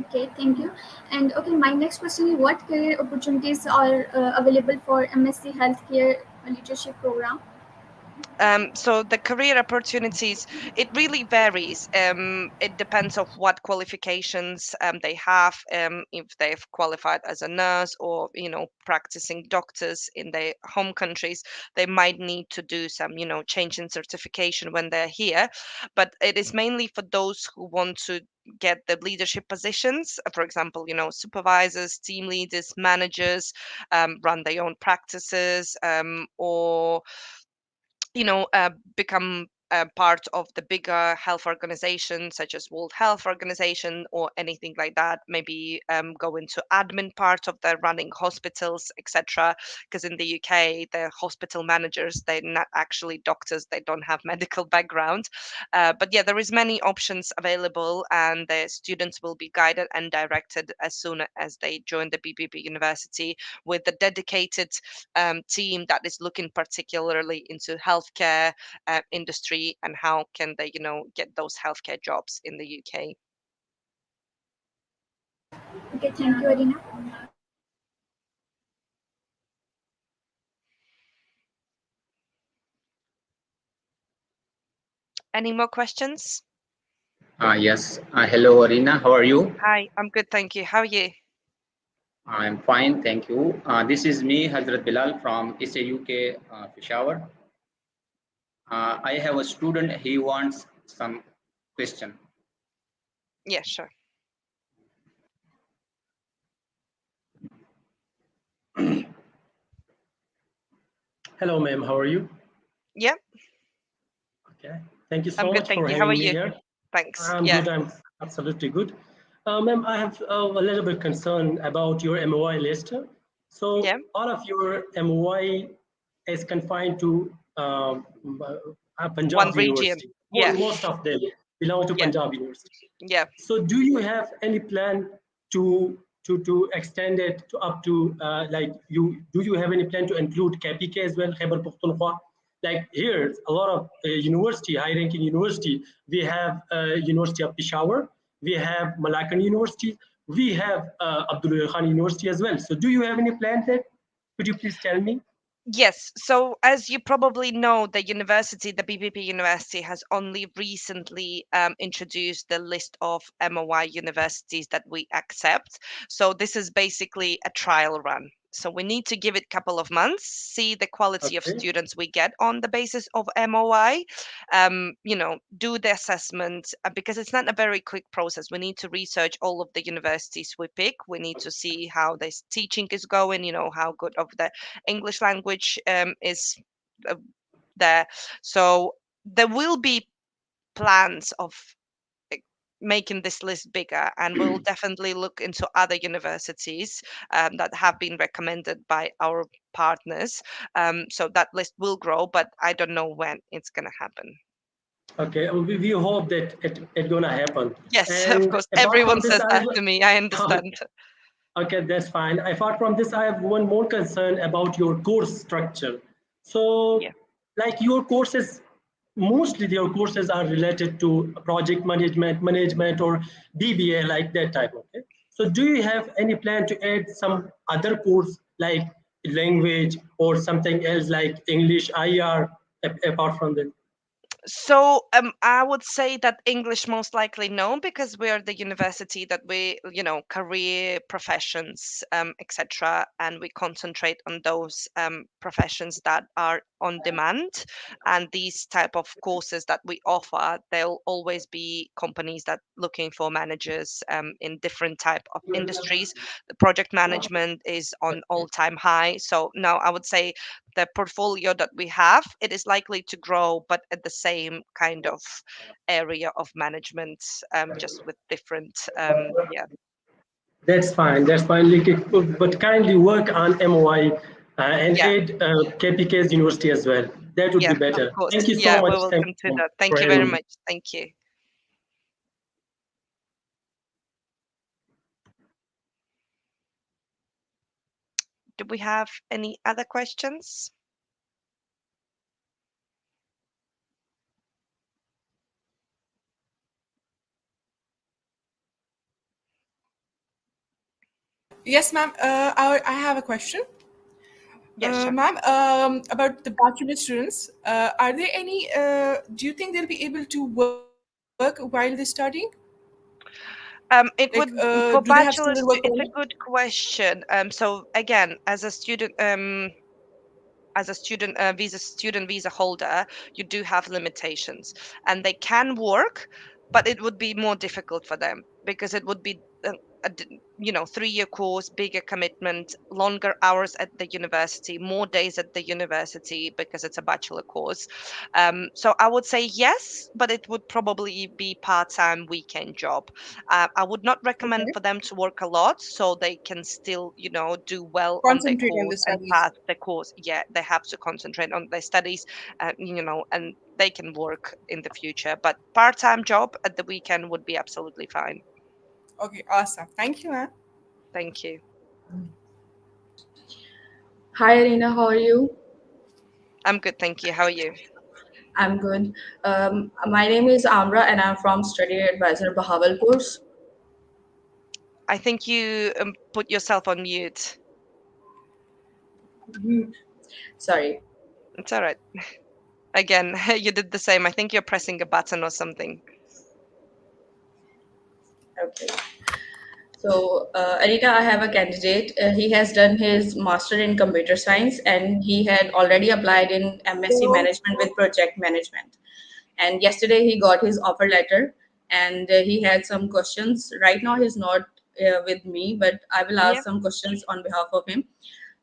[SPEAKER 9] Okay, thank you. And okay, my next question is, what career opportunities are available for MSc Healthcare Leadership Program?
[SPEAKER 4] So the career opportunities, it really varies. It depends of what qualifications they have. If they've qualified as a nurse or practicing doctors in their home countries, they might need to do some change in certification when they're here. But it is mainly for those who want to get the leadership positions, for example, supervisors, team leaders, managers, run their own practices, or become a part of the bigger health organization such as World Health Organization or anything like that. Maybe go into admin part of the running hospitals, etc. Because in the UK, the hospital managers, they're not actually doctors, they don't have medical background. But yeah, there is many options available, and the students will be guided and directed as soon as they join the BPP University with a dedicated team that is looking particularly into healthcare industry and how can they, get those healthcare jobs in the UK.
[SPEAKER 9] Okay, thank you, Arina.
[SPEAKER 4] Any more questions?
[SPEAKER 16] Yes. Hello, Arina. How are you?
[SPEAKER 4] Hi, I'm good, thank you. How are you?
[SPEAKER 16] I'm fine, thank you. This is me, Hazrat Bilal from SAUK, Peshawar. I have a student. He wants some question.
[SPEAKER 4] Yeah, sure.
[SPEAKER 17] Hello, ma'am. How are you?
[SPEAKER 4] Yeah.
[SPEAKER 17] Okay. Thank you
[SPEAKER 4] I'm
[SPEAKER 17] so
[SPEAKER 4] good,
[SPEAKER 17] much
[SPEAKER 4] thank
[SPEAKER 17] for
[SPEAKER 4] you. How are
[SPEAKER 17] having me
[SPEAKER 4] you?
[SPEAKER 17] here.
[SPEAKER 4] Thanks.
[SPEAKER 17] I'm
[SPEAKER 4] Yeah.
[SPEAKER 17] good. I'm absolutely good. Ma'am, I have a little bit concern about your MOI list. So
[SPEAKER 4] Yeah.
[SPEAKER 17] all of your MOI is confined to
[SPEAKER 4] One
[SPEAKER 17] Punjab
[SPEAKER 4] region.
[SPEAKER 17] University.
[SPEAKER 4] Yeah.
[SPEAKER 17] Most of them belong to
[SPEAKER 4] Yeah.
[SPEAKER 17] Punjab University.
[SPEAKER 4] Yeah.
[SPEAKER 17] So do you have any plan to extend it to up to like do you have any plan to include KPK as well, Khyber Pakhtunkhwa? Like here, a lot of university, high-ranking university. We have University of Peshawar, we have Malaccan University, we have Abdul Khan University as well. So do you have any plans there? Could you please tell me?
[SPEAKER 4] Yes. So, as you probably know, the university, the BPP University, has only recently introduced the list of MOI universities that we accept. So, this is basically a trial run. So, we need to give it a couple of months, see the quality of
[SPEAKER 17] Okay.
[SPEAKER 4] students we get on the basis of MOI, do the assessment because it's not a very quick process. We need to research all of the universities we pick. We need to see how this teaching is going, how good of the English language is uh, there. So there will be plans of making this list bigger, and we'll definitely look into other universities that have been recommended by our partners. So that list will grow, but I don't know when it's going to happen.
[SPEAKER 17] Okay, we hope that it's gonna happen.
[SPEAKER 4] Yes, of
[SPEAKER 17] And
[SPEAKER 4] course.
[SPEAKER 17] apart from
[SPEAKER 4] Everyone
[SPEAKER 17] this,
[SPEAKER 4] says that to me. I understand.
[SPEAKER 17] Okay, that's fine. Apart from this, I have one more concern about your course structure. So,
[SPEAKER 4] Yeah.
[SPEAKER 17] like your courses, mostly your courses are related to project management, or BBA, like that type. Okay. So, do you have any plan to add some other course like language or something else like English, IR, apart from that?
[SPEAKER 4] So I would say that English most likely no, because we are the university that we, career professions, etc., and we concentrate on those professions that are on demand. And these type of courses that we offer, there'll always be companies that looking for managers in different type of industries. The project management is on all-time high. So no, I would say the portfolio that we have, it is likely to grow, but at the same kind of area of management, just with different, yeah.
[SPEAKER 17] That's fine. That's fine. Like but kindly work on MOI and
[SPEAKER 4] Yeah.
[SPEAKER 17] add KPK's university as well. That would be
[SPEAKER 4] Yeah, of
[SPEAKER 17] better.
[SPEAKER 4] course.
[SPEAKER 17] Thank you so
[SPEAKER 4] Yeah, we
[SPEAKER 17] much.
[SPEAKER 4] will
[SPEAKER 17] Thank you
[SPEAKER 4] consider.
[SPEAKER 17] for
[SPEAKER 4] Thank you very
[SPEAKER 17] having me.
[SPEAKER 4] much. Thank you. Do we have any other questions?
[SPEAKER 12] Yes, ma'am. I have a question.
[SPEAKER 4] Yes, sure.
[SPEAKER 12] Ma'am, about the bachelor students, are there any, do you think they'll be able to work while they're studying?
[SPEAKER 4] It
[SPEAKER 12] Like,
[SPEAKER 4] would for
[SPEAKER 12] do they have
[SPEAKER 4] bachelor's.
[SPEAKER 12] student work
[SPEAKER 4] It's a
[SPEAKER 12] permit?
[SPEAKER 4] good question. So again, as a student visa holder, you do have limitations, and they can work, but it would be more difficult for them because it would be a 3-year course, bigger commitment, longer hours at the university, more days at the university because it's a bachelor course. So I would say yes, but it would probably be part-time weekend job. I would not recommend
[SPEAKER 12] Okay.
[SPEAKER 4] for them to work a lot, so they can still, do well on their
[SPEAKER 12] Concentrate on the
[SPEAKER 4] course and
[SPEAKER 12] studies.
[SPEAKER 4] pass the course. Yeah, they have to concentrate on their studies, and they can work in the future. But part-time job at the weekend would be absolutely fine.
[SPEAKER 12] Okay, awesome. Thank you, ma'am.
[SPEAKER 4] Thank you.
[SPEAKER 18] Hi, Arina. How are you?
[SPEAKER 4] I'm good, thank you. How are you?
[SPEAKER 18] I'm good. My name is Amra, and I'm from Study Advisor Bahawalpur.
[SPEAKER 4] I think you put yourself on mute.
[SPEAKER 18] Sorry.
[SPEAKER 4] It's all right. Again, you did the same. I think you're pressing a button or something.
[SPEAKER 18] Okay. So, Arina, I have a candidate. He has done his master in computer science and he had already applied in MSc management with project management. And yesterday he got his offer letter and he had some questions. Right now he's not with me, but I will
[SPEAKER 4] Yeah.
[SPEAKER 18] ask some questions on behalf of him.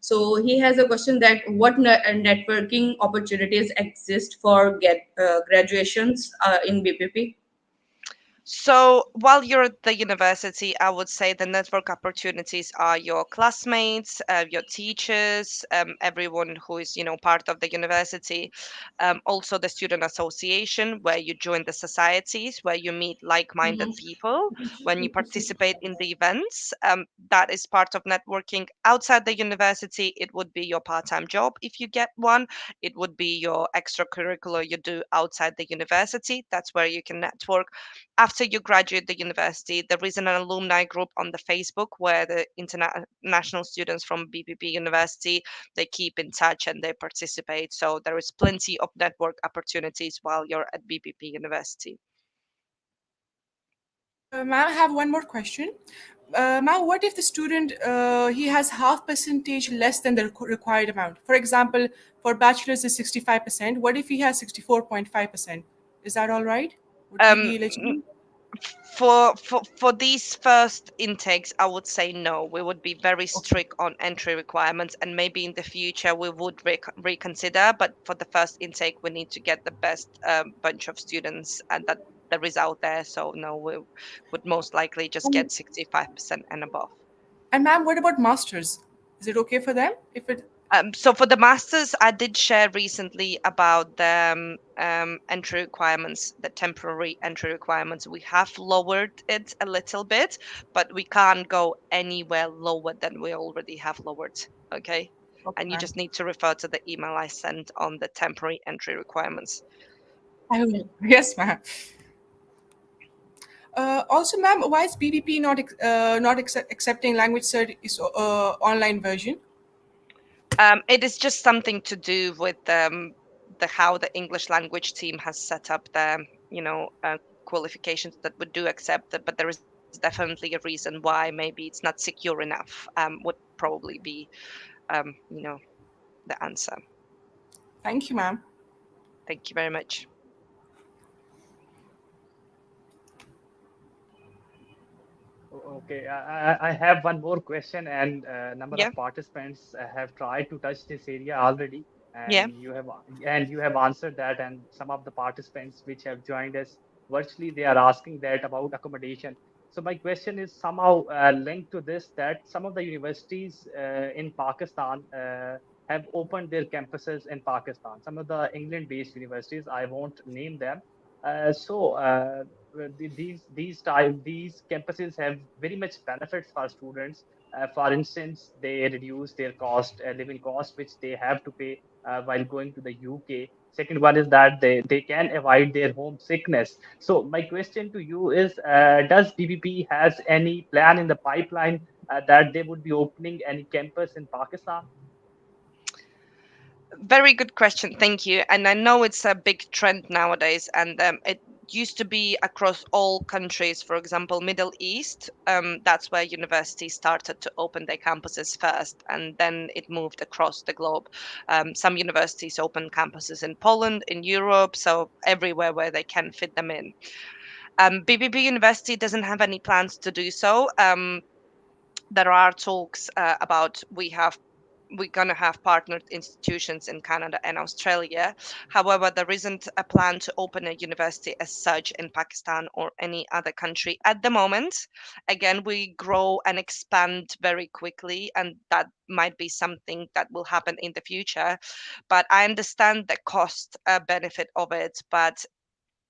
[SPEAKER 18] So he has a question that what networking opportunities exist for graduations in BPP?
[SPEAKER 4] So while you're at the university, I would say the network opportunities are your classmates, your teachers, everyone who is, part of the university. Also the student association, where you join the societies, where you meet like-minded people, when you participate in the events. That is part of networking. Outside the university, it would be your part-time job if you get one. It would be your extracurricular you do outside the university. That's where you can network. After you graduate the university, there is an alumni group on the Facebook where the international students from BPP University, they keep in touch and they participate. So there is plenty of network opportunities while you're at BPP University.
[SPEAKER 12] Ma'am, I have one more question. Ma'am, what if the student he has half percentage less than the required amount? For example, for bachelor's is 65%. What if he has 64.5%? Is that all right? Would he be eligible?
[SPEAKER 4] For these first intakes, I would say no. We would be very strict on entry requirements, and maybe in the future we would reconsider. But for the first intake, we need to get the best bunch of students and that there is out there. So no, we would most likely just
[SPEAKER 12] Um,
[SPEAKER 4] get 65% and above.
[SPEAKER 12] And ma'am, what about masters? Is it okay for them if it?
[SPEAKER 4] So for the masters, I did share recently about the entry requirements, the temporary entry requirements. We have lowered it a little bit, but we can't go anywhere lower than we already have lowered. Okay. And you
[SPEAKER 12] Okay.
[SPEAKER 4] just need to refer to the email I sent on the temporary entry requirements.
[SPEAKER 12] I will. Yes, ma'am. Also, ma'am, why is BPP not accepting language cert is online version?
[SPEAKER 4] It is just something to do with the how the English language team has set up their, qualifications that would do accept it, but there is definitely a reason why. Maybe it's not secure enough. Would probably be, the answer.
[SPEAKER 12] Thank you, ma'am.
[SPEAKER 4] Thank you very much.
[SPEAKER 3] Okay, I have one more question, and a number
[SPEAKER 4] Yeah.
[SPEAKER 3] of participants have tried to touch this area already,
[SPEAKER 4] Yeah.
[SPEAKER 3] and you have answered that. And some of the participants which have joined us virtually, they are asking that about accommodation. So my question is somehow linked to this, that some of the universities in Pakistan have opened their campuses in Pakistan. Some of the England-based universities, I won't name them. These campuses have very much benefits for students. For instance, they reduce their living cost, which they have to pay while going to the UK. Second one is that they can avoid their homesickness. So my question to you is, does BBP has any plan in the pipeline that they would be opening any campus in Pakistan?
[SPEAKER 4] Very good question. Thank you. And I know it's a big trend nowadays, and it used to be across all countries. For example, Middle East, that's where universities started to open their campuses first, and then it moved across the globe. Some universities open campuses in Poland, in Europe, so everywhere where they can fit them in. BBB University doesn't have any plans to do so. There are talks about we're going to have partnered institutions in Canada and Australia. However, there isn't a plan to open a university as such in Pakistan or any other country at the moment. Again, we grow and expand very quickly, and that might be something that will happen in the future. But I understand the cost benefit of it. But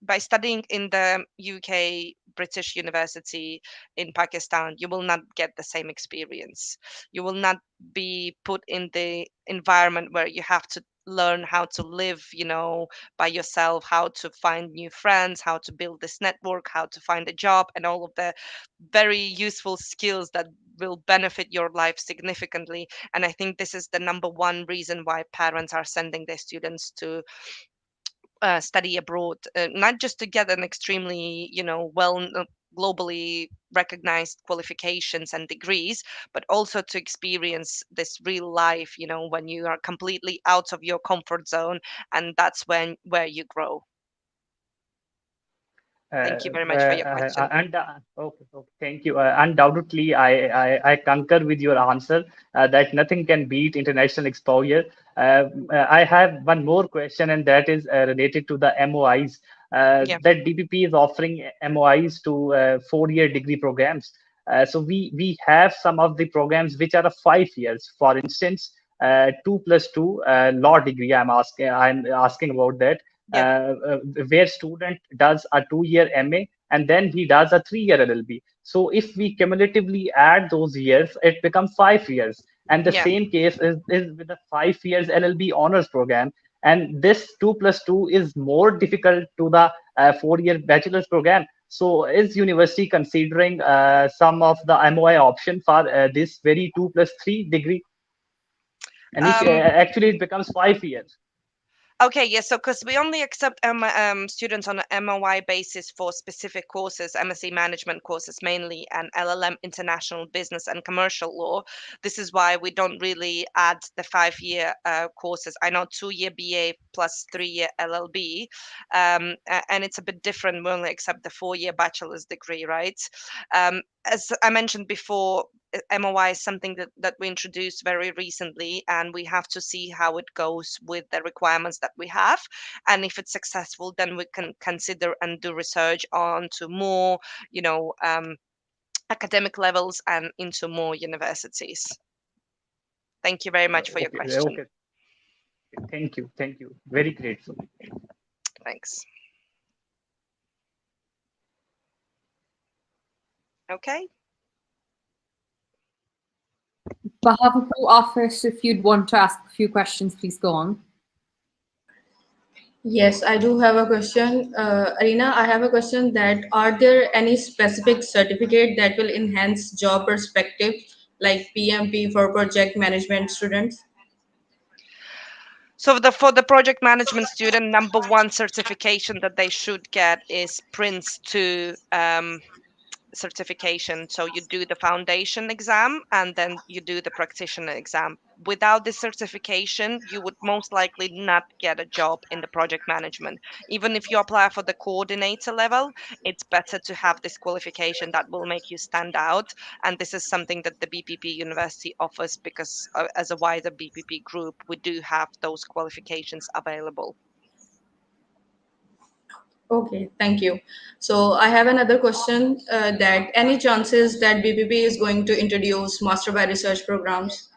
[SPEAKER 4] by studying in the UK British University in Pakistan, you will not get the same experience. You will not be put in the environment where you have to learn how to live, by yourself, how to find new friends, how to build this network, how to find a job, and all of the very useful skills that will benefit your life significantly. And I think this is the number one reason why parents are sending their students to study abroad, not just to get an extremely, globally recognized qualifications and degrees, but also to experience this real life, when you are completely out of your comfort zone, and that's where you grow. Thank you very much for your question.
[SPEAKER 3] Okay, thank you. Undoubtedly, I concur with your answer that nothing can beat international exposure. I have one more question, and that is related to the MOIs.
[SPEAKER 4] Yeah.
[SPEAKER 3] That BPP is offering MOIs to 4-year degree programs. So we have some of the programs which are of 5 years. For instance, 2+2 law degree. I'm asking about that. Where student does a 2-year MA and then he does a 3-year LLB. So if we cumulatively add those years, it becomes 5 years. And the
[SPEAKER 4] Yeah.
[SPEAKER 3] same case is with the 5 years LLB honors program. And this 2+2 is more difficult to the 4-year bachelor's program. So is university considering some of the MOI option for this very 2+3 degree? And if actually it becomes 5 years.
[SPEAKER 4] Okay, yes. So, because we only accept students on an MOI basis for specific courses, MSc management courses mainly, and LLM international business and commercial law. This is why we don't really add the 5-year courses. I know 2-year BA plus 3-year LLB, and it's a bit different. We only accept the 4-year bachelor's degree, right? As I mentioned before, MOI is something that we introduced very recently, and we have to see how it goes with the requirements that we have. And if it's successful, then we can consider and do research on to more, academic levels and into more universities. Thank you very much for your question.
[SPEAKER 3] Okay. Thank you. Very grateful.
[SPEAKER 4] Thanks. Okay.
[SPEAKER 1] Bahawalpur office, if you'd want to ask a few questions, please go on.
[SPEAKER 18] Yes, I do have a question. Arina, I have a question that are there any specific certificate that will enhance job perspective, like PMP for project management students?
[SPEAKER 4] So for the project management student, number one certification that they should get is Prince 2 certification. So you do the foundation exam and then you do the practitioner exam. Without this certification, you would most likely not get a job in the project management. Even if you apply for the coordinator level, it's better to have this qualification that will make you stand out. And this is something that the BPP University offers because as a wider BPP group, we do have those qualifications available.
[SPEAKER 18] Okay, thank you. So I have another question that any chances that BPP is going to introduce master by research programs?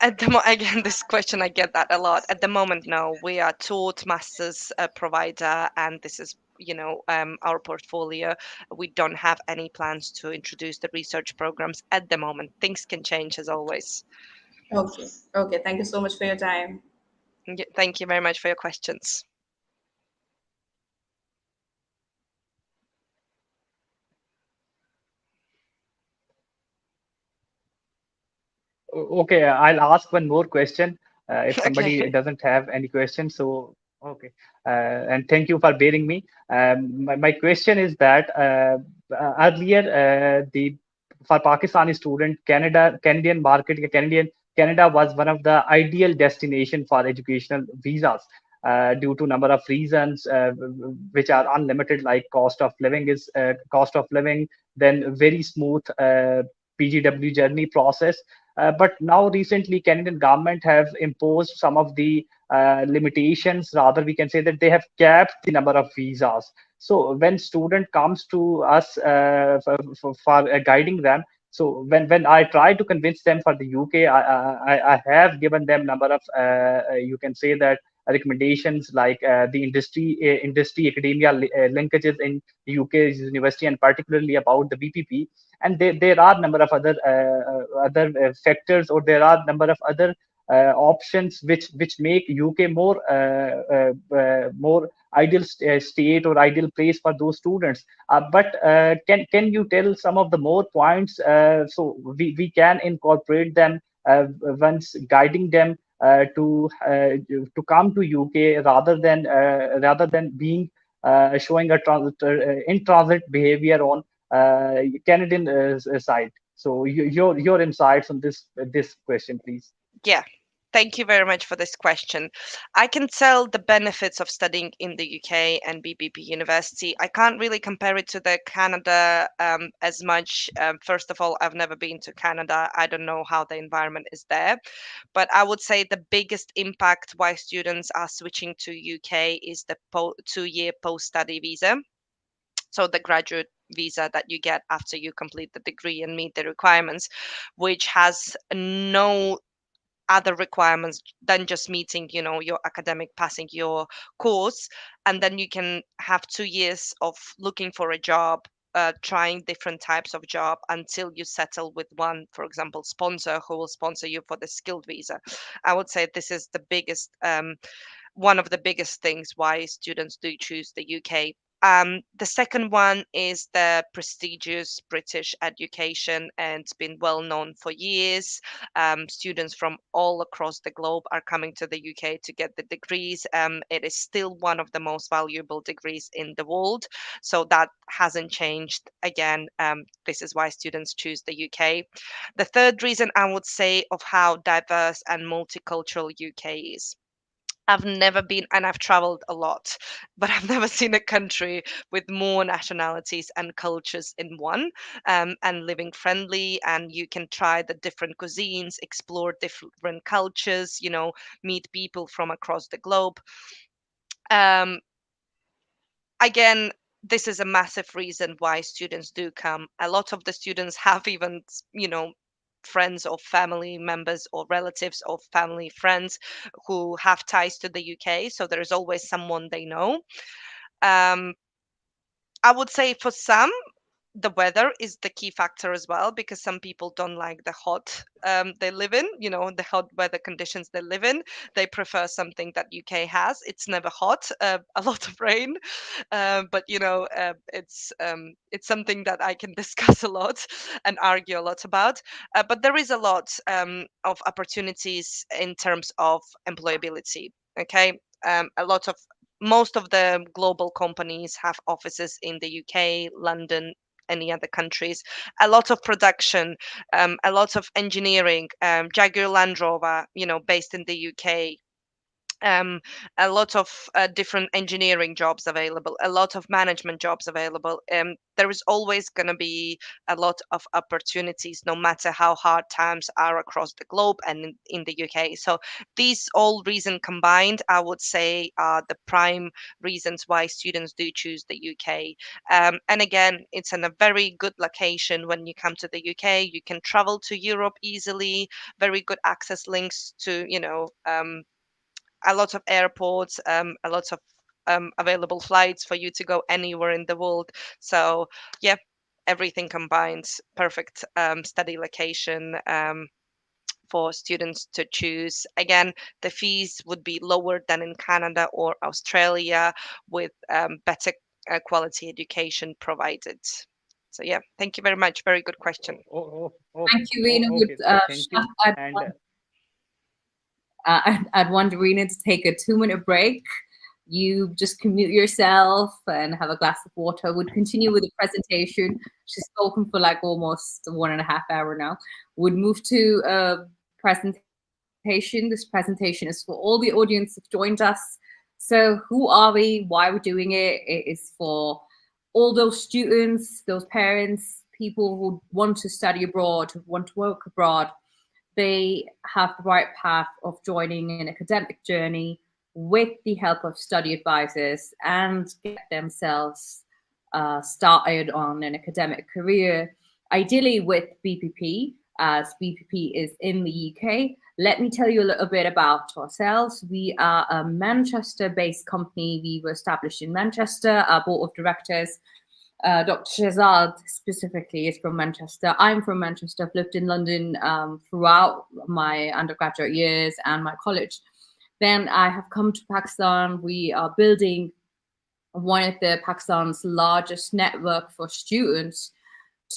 [SPEAKER 4] Again, this question, I get that a lot. At the moment, no. We are taught masters provider, and this is, our portfolio. We don't have any plans to introduce the research programs at the moment. Things can change as always.
[SPEAKER 18] Okay. Thank you so much for your time.
[SPEAKER 4] Thank you very much for your questions.
[SPEAKER 3] Okay, I'll ask one more question if somebody
[SPEAKER 4] Okay.
[SPEAKER 3] doesn't have any questions. So, okay, and thank you for bearing me. My question is that earlier, the for Pakistani student, Canadian market, Canada was one of the ideal destination for educational visas. Due to number of reasons which are unlimited, like cost of living, then very smooth PGW journey process. But now recently, Canadian government have imposed some of the limitations. Rather, we can say that they have capped the number of visas. So when student comes to us for guiding them, so when I try to convince them for the UK, I have given them number of you can say that recommendations like the industry academia linkages in UK's university, and particularly about the BPP. And there are number of other factors, or there are number of other options which make UK more ideal state or ideal place for those students. But can you tell some of the more points so we can incorporate them once guiding them to come to UK rather than being showing a in transit behavior on Canadian side. So your insights on this question, please.
[SPEAKER 4] Yeah. Thank you very much for this question. I can tell the benefits of studying in the UK and BPP University. I can't really compare it to the Canada as much. First of all, I've never been to Canada. I don't know how the environment is there. But I would say the biggest impact why students are switching to UK is the 2-year post-study visa. So the graduate visa that you get after you complete the degree and meet the requirements, which has no other requirements than just meeting your academic, passing your course, and then you can have 2 years of looking for a job, trying different types of job until you settle with one, for example, sponsor who will sponsor you for the skilled visa. I would say this is the biggest one of the biggest things why students do choose the UK. The second one is the prestigious British education, and it's been well known for years. Students from all across the globe are coming to the UK to get the degrees. It is still one of the most valuable degrees in the world, so that hasn't changed. Again, this is why students choose the UK. The third reason I would say of how diverse and multicultural UK is. I've never been, and I've traveled a lot, but I've never seen a country with more nationalities and cultures in one, and living friendly. And you can try the different cuisines, explore different cultures, meet people from across the globe. Again, this is a massive reason why students do come. A lot of the students have even, friends or family members or relatives or family friends who have ties to the UK. So there is always someone they know. I would say for some, the weather is the key factor as well, because some people don't like the hot they live in, the hot weather conditions they live in. They prefer something that UK has. It's never hot, a lot of rain, but it's something that I can discuss a lot and argue a lot about. But there is a lot of opportunities in terms of employability. Okay, most of the global companies have offices in the UK, London, any other countries. A lot of production, a lot of engineering. Jaguar Land Rover, based in the UK. A lot of different engineering jobs available, a lot of management jobs available. There is always going to be a lot of opportunities, no matter how hard times are across the globe and in the UK. So these all reasons combined, I would say, are the prime reasons why students do choose the UK. And again, it's in a very good location. When you come to the UK, you can travel to Europe easily, very good access links to, a lot of airports, a lot of available flights for you to go anywhere in the world. So yeah, everything combined, perfect study location for students to choose. Again, the fees would be lower than in Canada or Australia, with better quality education provided. So yeah, thank you very much. Very good question.
[SPEAKER 1] Thank you, Rena.
[SPEAKER 3] Okay, thank you.
[SPEAKER 1] I'd want Arina to take a 2-minute break. You just commute yourself and have a glass of water. Would continue with the presentation. She's spoken for like almost 1.5 hours now. Would move to a presentation. This presentation is for all the audience who've joined us. So who are we? Why we're doing it? It is for all those students, those parents, people who want to study abroad, who want to work abroad. They have the right path of joining an academic journey with the help of study advisors and get themselves started on an academic career, ideally with BPP, as BPP is in the UK. Let me tell you a little bit about ourselves. We are a Manchester-based company. We were established in Manchester. Our board of directors, Dr. Shahzad specifically, is from Manchester. I'm from Manchester. I've lived in London throughout my undergraduate years and my college. Then I have come to Pakistan. We are building one of Pakistan's largest network for students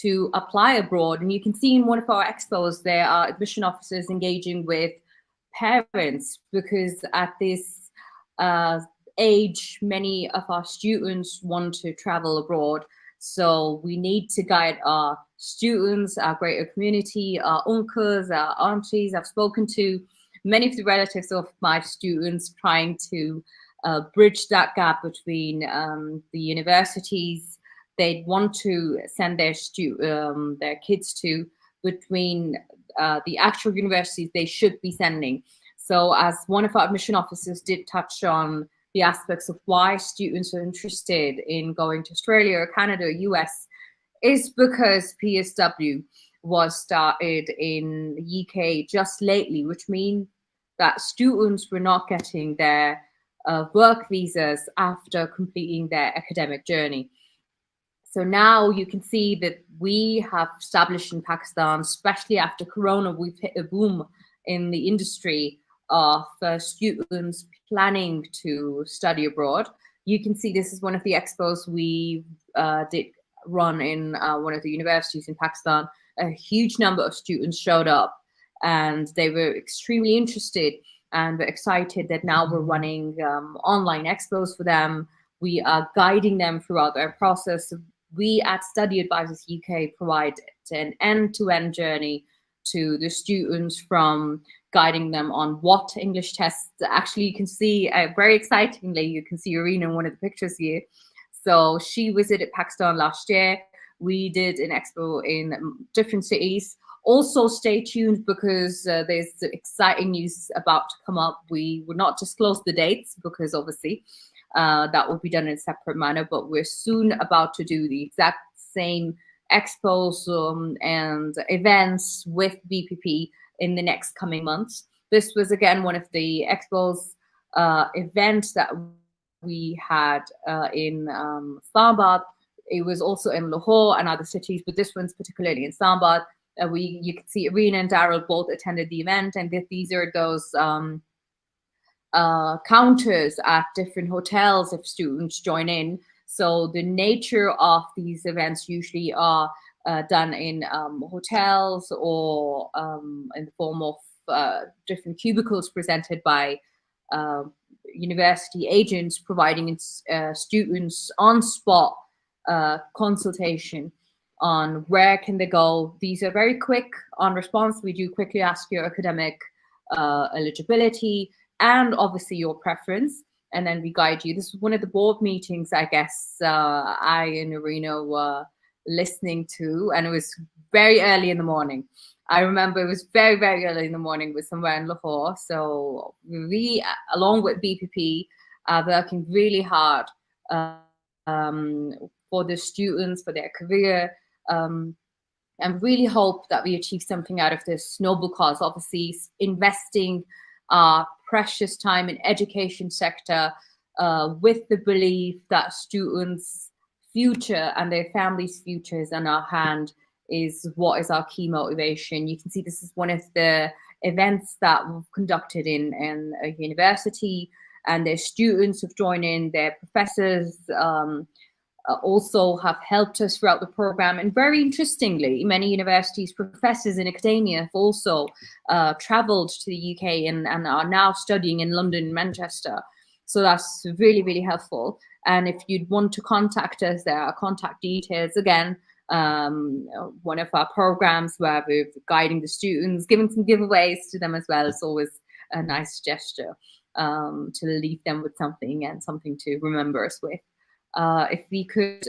[SPEAKER 1] to apply abroad. And you can see in one of our expos, there are admission officers engaging with parents, because at this age, many of our students want to travel abroad. So we need to guide our students, our greater community, our uncles, our aunties. I've spoken to many of the relatives of my students trying to bridge that gap between the universities they'd want to send their kids to, between the actual universities they should be sending. So as one of our admission officers did touch on the aspects of why students are interested in going to Australia or Canada or US, is because PSW was started in the UK just lately, which means that students were not getting their work visas after completing their academic journey. So now you can see that we have established in Pakistan, especially after Corona, we've hit a boom in the industry of students planning to study abroad. You can see this is one of the expos we did run in one of the universities in Pakistan. A huge number of students showed up and they were extremely interested and were excited that now we're running online expos for them. We are guiding them throughout their process. We at Study Advisors UK provide an end-to-end journey to the students, from guiding them on what English tests. Actually, you can see, very excitingly, you can see Arina in one of the pictures here. So she visited Pakistan last year. We did an expo in different cities. Also, stay tuned because there's exciting news about to come up. We would not disclose the dates because obviously that will be done in a separate manner, but we're soon about to do the exact same expos and events with BPP in the next coming months. This was again one of the expos events that we had in Islamabad. It was also in Lahore and other cities, but this one's particularly in Islamabad. You can see Arina and Daryl both attended the event, and these are those counters at different hotels if students join in. So the nature of these events usually are done in hotels or in the form of different cubicles presented by university agents, providing students on-spot consultation on where can they go. These are very quick on response. We do quickly ask your academic eligibility and obviously your preference, and then we guide you. This was one of the board meetings, I guess, I and Arina were listening to, and it was very early in the morning. I remember it was very, very early in the morning. It was somewhere in Lahore. So we, along with BPP, are working really hard for the students, for their career, and really hope that we achieve something out of this noble cause. Obviously, investing our precious time in education sector with the belief that students' future and their families' future is in our hand is what is our key motivation. You can see this is one of the events that we've conducted in a university, and their students have joined in, their professors also have helped us throughout the program. And very interestingly, many universities, professors in academia have also traveled to the UK and are now studying in London and Manchester. So that's really, really helpful. And if you'd want to contact us, there are contact details. Again, one of our programs where we're guiding the students, giving some giveaways to them as well. It's always a nice gesture to leave them with something and something to remember us with. If we could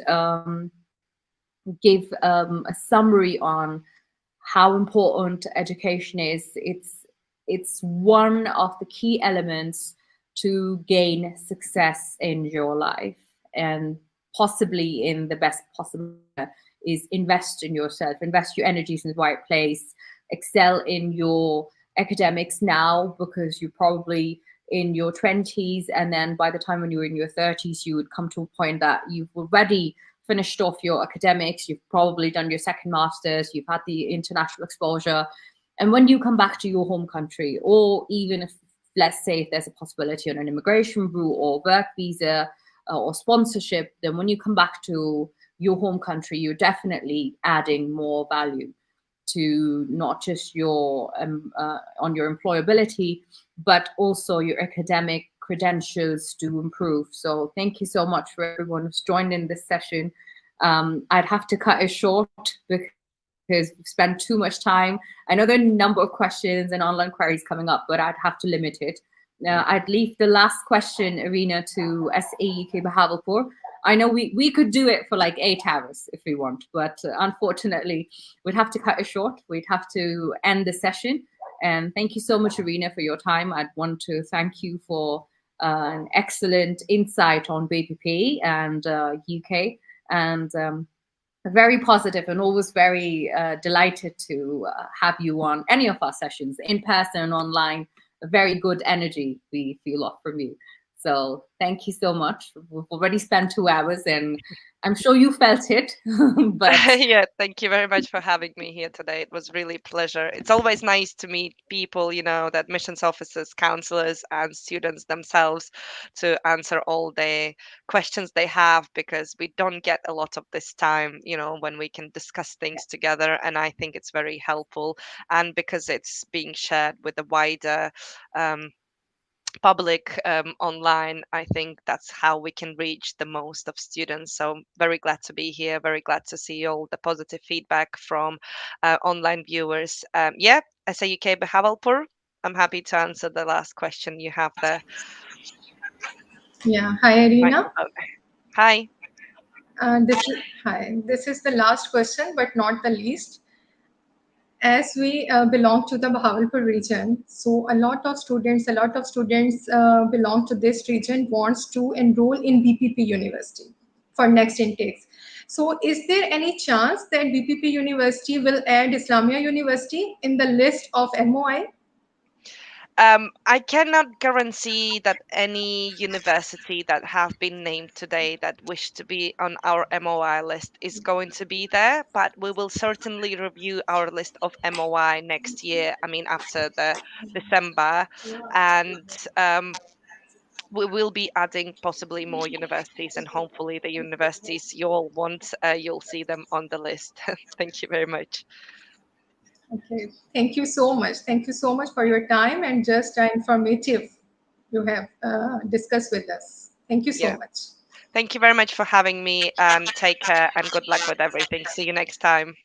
[SPEAKER 1] give a summary on how important education is, it's one of the key elements to gain success in your life, and possibly in the best possible way is invest in yourself, invest your energies in the right place, excel in your academics now, because you're probably in your 20s, and then by the time when you're in your 30s, you would come to a point that you've already finished off your academics, you've probably done your second master's, you've had the international exposure. And when you come back to your home country, or even if, let's say, if there's a possibility on an immigration route or work visa or sponsorship, then when you come back to your home country, you're definitely adding more value. to not just your on your employability, but also your academic credentials to improve. So thank you so much for everyone who's joined in this session. I'd have to cut it short because we've spent too much time. I know there are a number of questions and online queries coming up, but I'd have to limit it. I'd leave the last question, Arina, to SAUK Bahawalpur. I know we could do it for like 8 hours if we want, but unfortunately, we'd have to cut it short. We'd have to end the session. And thank you so much, Arina, for your time. I'd want to thank you for an excellent insight on BPP and UK, and very positive, and always very delighted to have you on any of our sessions, in person and online. A very good energy we feel off from you. So thank you so much. We've already spent 2 hours, and I'm sure you felt it. But
[SPEAKER 4] yeah, thank you very much for having me here today. It was really a pleasure. It's always nice to meet people, you know, the admissions officers, counselors, and students themselves to answer all the questions they have, because we don't get a lot of this time, you know, when we can discuss things together. And I think it's very helpful. And because it's being shared with a wider public online, I think that's how we can reach the most of students. So very glad to be here, very glad to see all the positive feedback from online viewers. Yeah, SAUK Bahawalpur, I'm happy to answer the last question you have there.
[SPEAKER 5] Yeah, hi Arina.
[SPEAKER 4] Hi.
[SPEAKER 5] This is the last question, but not the least. As we belong to the Bahawalpur region, so a lot of students belong to this region, wants to enroll in BPP University for next intakes. So is there any chance that BPP University will add Islamia University in the list of MOI?
[SPEAKER 4] I cannot guarantee that any university that have been named today that wish to be on our MOI list is going to be there, but we will certainly review our list of MOI next year. I mean, after the December, and we will be adding possibly more universities, and hopefully the universities you all want, you'll see them on the list. Thank you very much.
[SPEAKER 5] Okay, thank you so much. Thank you so much for your time and just informative you have discussed with us. Thank you so much.
[SPEAKER 4] Thank you very much for having me, and take care and good luck with everything. See you next time.